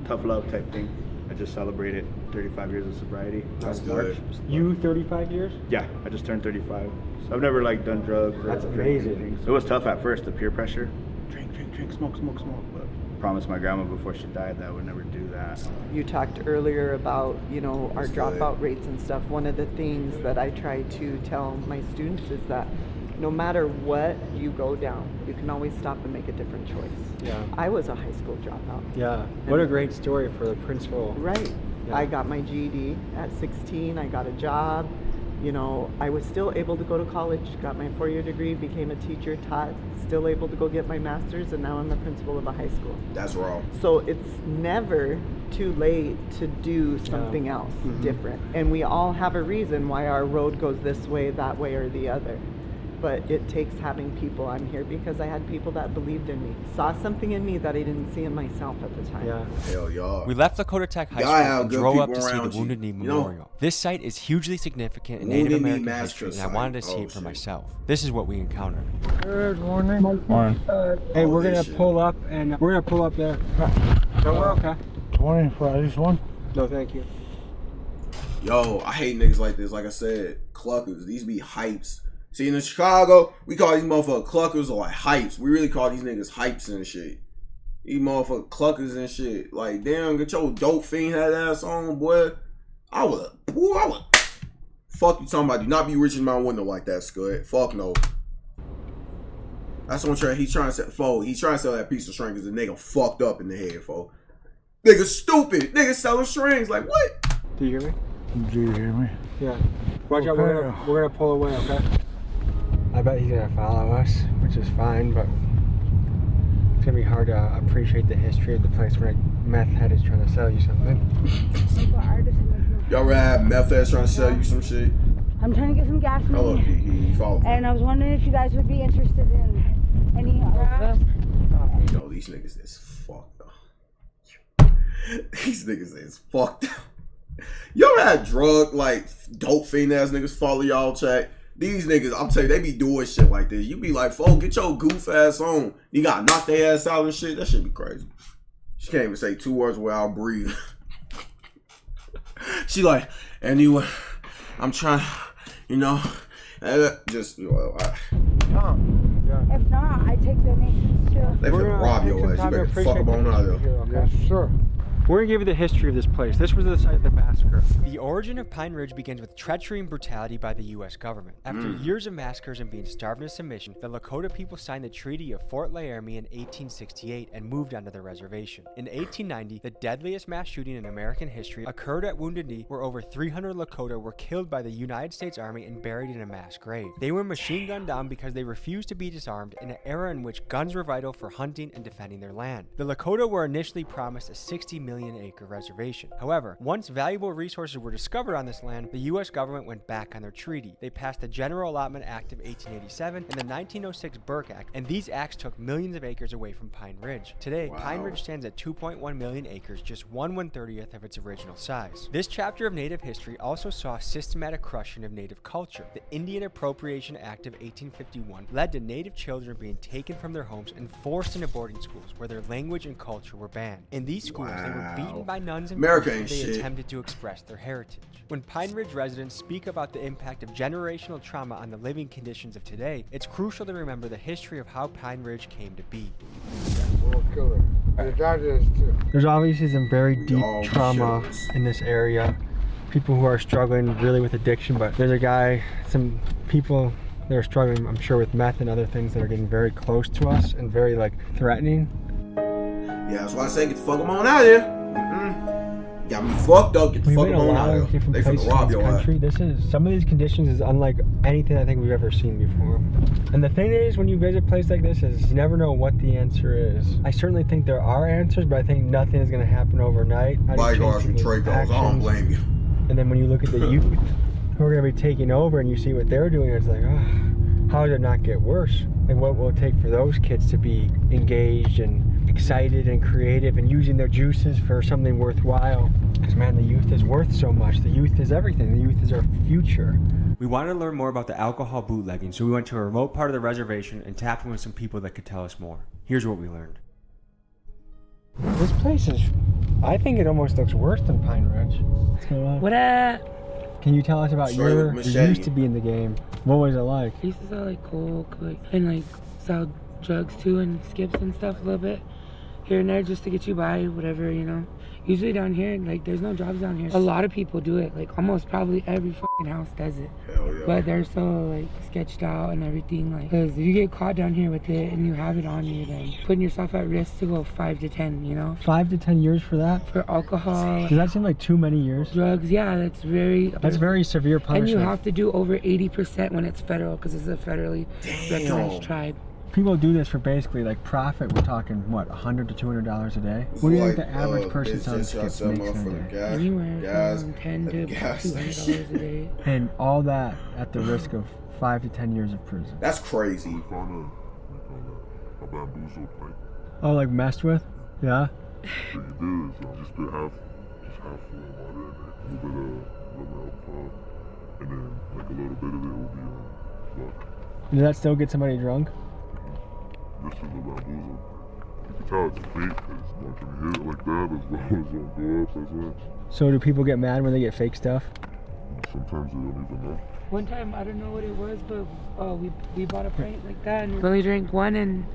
tough love type thing. I just celebrated 35 years of sobriety. That's March. good. You 35 years? Yeah, I just turned 35. So I've never like done drugs. Or That's drank amazing. anything. It was tough at first, the peer pressure. Drink, smoke. But I promised my grandma before she died that I would never do that. You talked earlier about, you know, our dropout rates and stuff. One of the things that I try to tell my students is that no matter what you go down, you can always stop and make a different choice. Yeah. I was a high school dropout. Yeah. What a great story for the principal. Right. Yeah. I got my GED at 16. I got a job. You know, I was still able to go to college, got my 4-year degree, became a teacher, taught, still able to go get my master's, and now I'm the principal of a high school. That's wrong. So it's never too late to do something else different. And we all have a reason why our road goes this way, that way, or the other. but it takes having people. I'm here because I had people that believed in me, saw something in me that I didn't see in myself at the time. Yeah. Hell yeah. We left Lakota Tech High School and drove up to see the Wounded Knee Memorial. This site is hugely significant in Native American history, and I wanted to see it for myself. This is what we encountered. Good morning. Morning. Hey, we're gonna pull up, and we're gonna pull up there. No, we're okay. 20 for this one? No, thank you. Yo, I hate niggas like this. Like I said, cluckers. These be hypes. See, in Chicago, we call these motherfuckers cluckers or like hypes. We really call these niggas hypes and shit. These motherfuckers cluckers and shit. Like, damn, get your dope fiend head ass on, boy. I would. Fuck you talking about. Do not be reaching my window like that, Scud. Fuck no. That's what he's trying to sell. Fo, he's trying to sell that piece of string because the nigga fucked up in the head, fo. Nigga stupid. Nigga selling strings. Like, what? Do you hear me? Do you hear me? Yeah. Watch out, we're gonna pull away, okay? I bet he's gonna follow us, which is fine, but it's gonna be hard to appreciate the history of the place when a meth head is trying to sell you something. Y'all have meth heads trying to sell you some shit? I'm trying to get some gas money. Oh, he followed me. And I was wondering if you guys would be interested in any Yo, these niggas is fucked up. These niggas is fucked up. Y'all had drug, like, dope fiend ass niggas follow y'all chat. These niggas, I'm telling you, they be doing shit like this. You be like, "Fo, get your goof ass on." You gotta knock their ass out and shit. That shit be crazy. She can't even say 2 words without breathing. She like, anyway, I'm trying, you know, just, well, If not, I take donations too. They finna rob your ass. You better fuck them on out of there. Yes, sir. We're gonna give you the history of this place. This was the site of the massacre. The origin of Pine Ridge begins with treachery and brutality by the U.S. government. After years of massacres and being starved into submission, the Lakota people signed the Treaty of Fort Laramie in 1868 and moved onto the reservation. In 1890, the deadliest mass shooting in American history occurred at Wounded Knee, where over 300 Lakota were killed by the United States Army and buried in a mass grave. They were machine gunned down because they refused to be disarmed in an era in which guns were vital for hunting and defending their land. The Lakota were initially promised a 60 million acre reservation. However, once valuable resources were discovered on this land, the U.S. government went back on their treaty. They passed the General Allotment Act of 1887 and the 1906 Burke Act, and these acts took millions of acres away from Pine Ridge. Today, Pine Ridge stands at 2.1 million acres, just 1/130th of its original size. This chapter of Native history also saw systematic crushing of Native culture. The Indian Appropriation Act of 1851 led to Native children being taken from their homes and forced into boarding schools where their language and culture were banned. In these schools, they were beaten by nuns and America priests ain't as they shit. attempted to express their heritage. When Pine Ridge residents speak about the impact of generational trauma on the living conditions of today, it's crucial to remember the history of how Pine Ridge came to be. There's obviously some very deep trauma in this area. People who are struggling really with addiction, but there's a guy, some people that are struggling, I'm sure, with meth and other things that are getting very close to us and very, like, threatening. Yeah, that's why I say get the fuck them on out of here. Got me fucked up. Get the fuck them on out of here. They finna rob your ass. This is, some of these conditions is unlike anything I think we've ever seen before. And the thing is, when you visit a place like this, is you never know what the answer is. I certainly think there are answers, but I think nothing is going to happen overnight. Bygones and trade goals. I don't blame you. And then when you look at the youth who are going to be taking over and you see what they're doing, it's like, oh, how does it not get worse? Like, what will it take for those kids to be engaged and excited and creative and using their juices for something worthwhile? Because, man, the youth is worth so much. The youth is everything. The youth is our future. We wanted to learn more about the alcohol bootlegging, so we went to a remote part of the reservation and tapped in with some people that could tell us more. Here's what we learned. This place is, I think it almost looks worse than Pine Ridge. What's going on? What up? Can you tell us about you used to be in the game? What was it like? I used to sell like coke, and like sell drugs too, and skips and stuff a little bit here and there just to get you by, whatever, you know. Usually down here, like, there's no jobs down here. A lot of people do it, like almost probably every fucking house does it. Hell yeah. But they're so like sketched out and everything, like, because if you get caught down here with it and you have it on you, then putting yourself at risk to go 5 to 10, you know. 5 to 10 years for that? For alcohol. Does that seem like too many years? Drugs, yeah, that's very severe punishment. And you have to do over 80% when it's federal, because it's a federally recognized tribe. People do this for basically like profit. We're talking what, $100 to $200 a day? What do you think the average person selling skips makes in a day? Anywhere from $10 to $200 a day. And all that at the risk of 5 to 10 years of prison. That's crazy. We found a bamboozled pipe. Oh, like messed with? Yeah. What you do is just put half full of water in it, a little bit of alcohol, and then like a little bit of it will be vodka. Does that still get somebody drunk? This is the bamboozled. You can tell it's fake because once you hit it like that, as well as it'll go up as well. So do people get mad when they get fake stuff? Sometimes they don't even know. One time, I don't know what it was, but we bought a pint like that, and we only drank one, and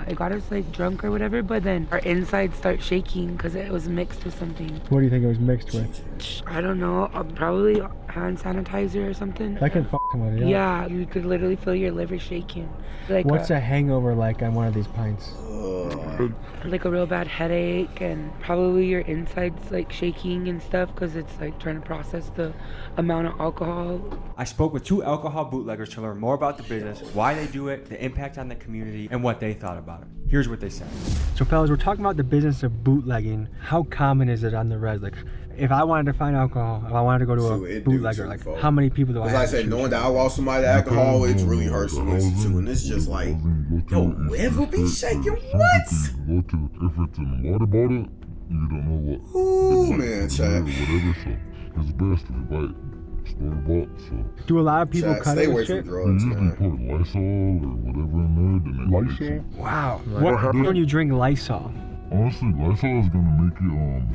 it got us like drunk or whatever, but then our insides start shaking because it was mixed with something. What do you think it was mixed with? I don't know, probably hand sanitizer or something. That can fuck somebody up. Yeah, you could literally feel your liver shaking. Like What's a hangover like on one of these pints? Like a real bad headache, and probably your insides like shaking and stuff because it's like trying to process the amount of alcohol. I spoke with 2 alcohol bootleggers to learn more about the business, why they do it, the impact on the community, and what they thought about it. Here's what they said. So fellas, we're talking about the business of bootlegging. How common is it on the res? Like, if I wanted to find alcohol, if I wanted to go to a bootlegger, like how many people do I have? Because like I said, knowing that I lost somebody to alcohol, it's really hurts to listen to. And it's just like, yo, ever be shaking what? If it's in a water bottle, you don't know what. Ooh, man, Chad. Whatever, so it's best if you buy it store-bought, so. Do a lot of people Chad, cut stay it away with from shit? drugs, They usually man. put Lysol or whatever in there, then they Lysol? Wow. What happens when you drink Lysol? Honestly, Lysol is gonna make you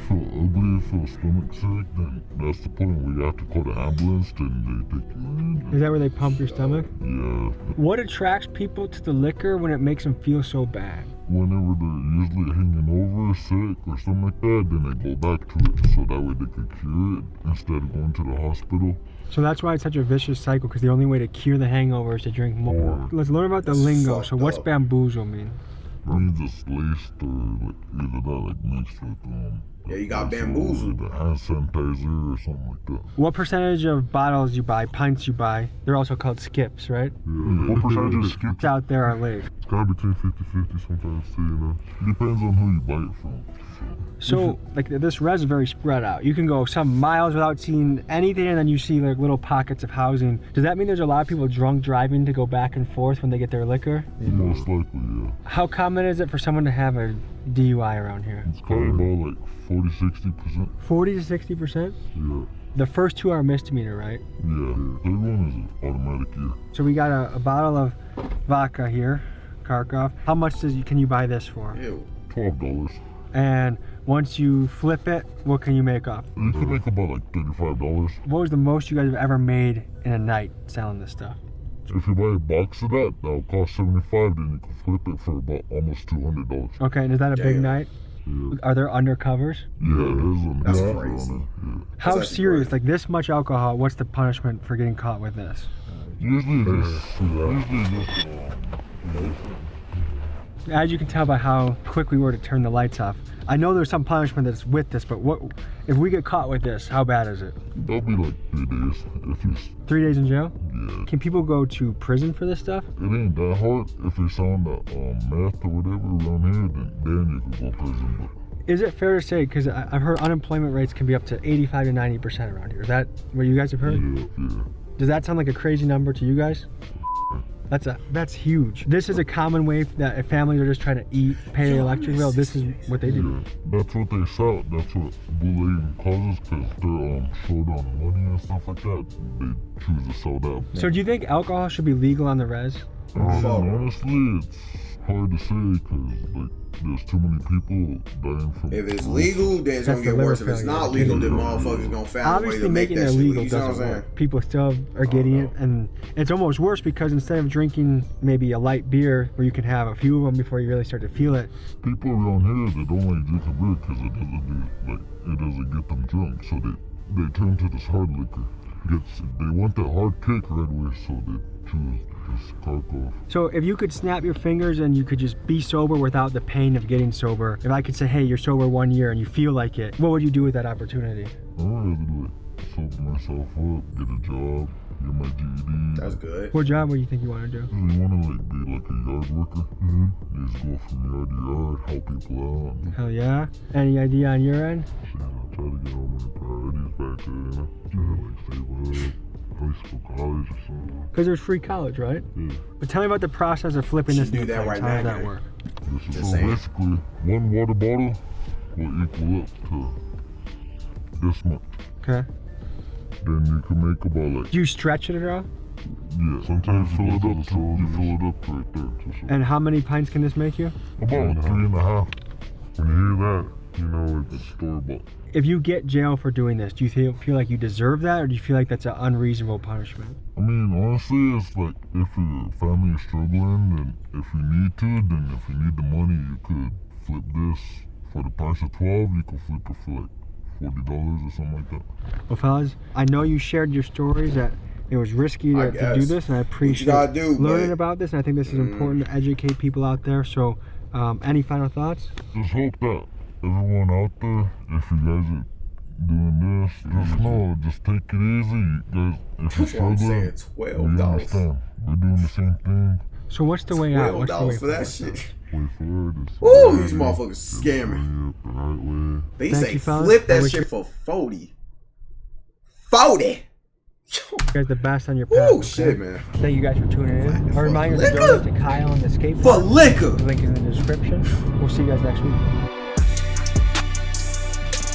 feel ugly, feel stomach sick. Then that's the point where you have to call the ambulance. Then they take you in. Is that where they pump your stomach? Yeah. What attracts people to the liquor when it makes them feel so bad? Whenever they're usually hanging over, sick, or something like that, then they go back to it so that way they can cure it instead of going to the hospital. So that's why it's such a vicious cycle, because the only way to cure the hangover is to drink more. Let's learn about the lingo. So what's bamboozle mean? Means it's laced or like either that like mixed with Yeah, you got bamboozled. The hand sanitizer or something like that. What percentage of bottles you buy, pints you buy, they're also called skips, right? Yeah. What percentage of skips out there are late? It's kind of between 50-50 sometimes too, you know. It depends on who you buy it from. So, like, this res is very spread out. You can go some miles without seeing anything, and then you see like little pockets of housing. Does that mean there's a lot of people drunk driving to go back and forth when they get their liquor? Most likely, yeah. How common is it for someone to have a DUI around here? It's probably about like 40-60%. 40 to 60%? Yeah. The first 2 are misdemeanor, right? Yeah. Third one is automatic, yeah. So we got a bottle of vodka here, Kharkov. How much can you buy this for? Ew. $12. And once you flip it, what can you make up? You can make about like $35. What was the most you guys have ever made in a night selling this stuff? If you buy a box of that'll cost $75, then you can flip it for about almost $200. Okay, and is that a big night? Yeah. Are there undercovers? Yeah, it is. That's crazy. Yeah. How serious? Like this much alcohol, what's the punishment for getting caught with this? Usually just As you can tell by how quick we were to turn the lights off, I know there's some punishment that's with this, but what if we get caught with this? How bad is it? That'll be like 3 days. If you 3 days in jail? Yeah. Can people go to prison for this stuff? It ain't that hard. If you're selling the meth or whatever around here, then you can go to prison. But is it fair to say, because I've heard unemployment rates can be up to 85 to 90% around here. Is that what you guys have heard? Yeah. Does that sound like a crazy number to you guys? That's huge. This is a common way that if families are just trying to eat, pay their electric bill, this is what they do. Yeah, that's what they sell. That's what bullying causes, because they're short on money and stuff like that. They choose to sell that. So do you think alcohol should be legal on the res? Honestly, it's hard to say because like there's too many people dying from. If it's legal, then it's gonna get worse. If it's not legal, then motherfuckers gonna find a way to make that shit. Illegal You know what I'm doesn't saying? work. People still are getting it, and it's almost worse because instead of drinking maybe a light beer where you can have a few of them before you really start to feel it. People around here, they don't like drinking beer because it doesn't get them drunk, so they turn to this hard liquor. They want that hard kick right away, so they choose just Kharkov. So if you could snap your fingers and you could just be sober without the pain of getting sober, if I could say, hey, you're sober 1 year and you feel like it, what would you do with that opportunity? I'd rather sober myself up, get a job, get my GED. That's good. What job would you think you want to do? You want to be like a yard worker. You just go from yard to yard, help people out. Hell yeah. Any idea on your end? Try to get all my priorities back to, try to save up. high school, college or something. Because there's free college, right? Yeah. But tell me about the process of flipping this into that pints. right How does now, that man. work? So basically, one water bottle will equal up to this much. Okay. Then you can make about like... Do you stretch it at all? Yeah, sometimes you fill it up right there. So And how many pints can this make you? about 3.5. When you hear that, you know it's store-bought. If you get jail for doing this, do you feel like you deserve that, or do you feel like that's an unreasonable punishment? I mean, honestly, it's like if your family is struggling, and if you need to, then if you need the money, you could flip this for the price of 12. You could flip it for like $40 or something like that. Well, fellas, I know you shared your stories that it was risky to do this, and I appreciate learning about this, and I think this is important to educate people out there. So, any final thoughts? Just hope that everyone out there, if you guys are doing this, just know, just take it easy. You guys, if you're struggling, we understand. We're doing the same thing. So what's the way out? What's the way for that shit. Way forward. Ooh, these motherfuckers scamming. The right way. They say flip that shit for 40. 40! You guys the best on your path. Oh shit, man. Thank you guys for tuning in. A reminder to donate to Kyle on the skateboard. For liquor! The link is in the description. We'll see you guys next week.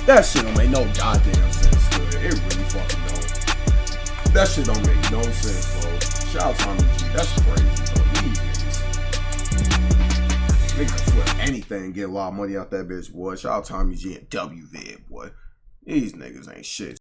That shit don't make no goddamn sense, dude. It really fucking don't. That shit don't make no sense, bro. Shout out Tommy G. That's crazy, bro. These niggas. Niggas can flip anything and get a lot of money out that bitch, boy. Shout out Tommy G and WVid, boy. These niggas ain't shit.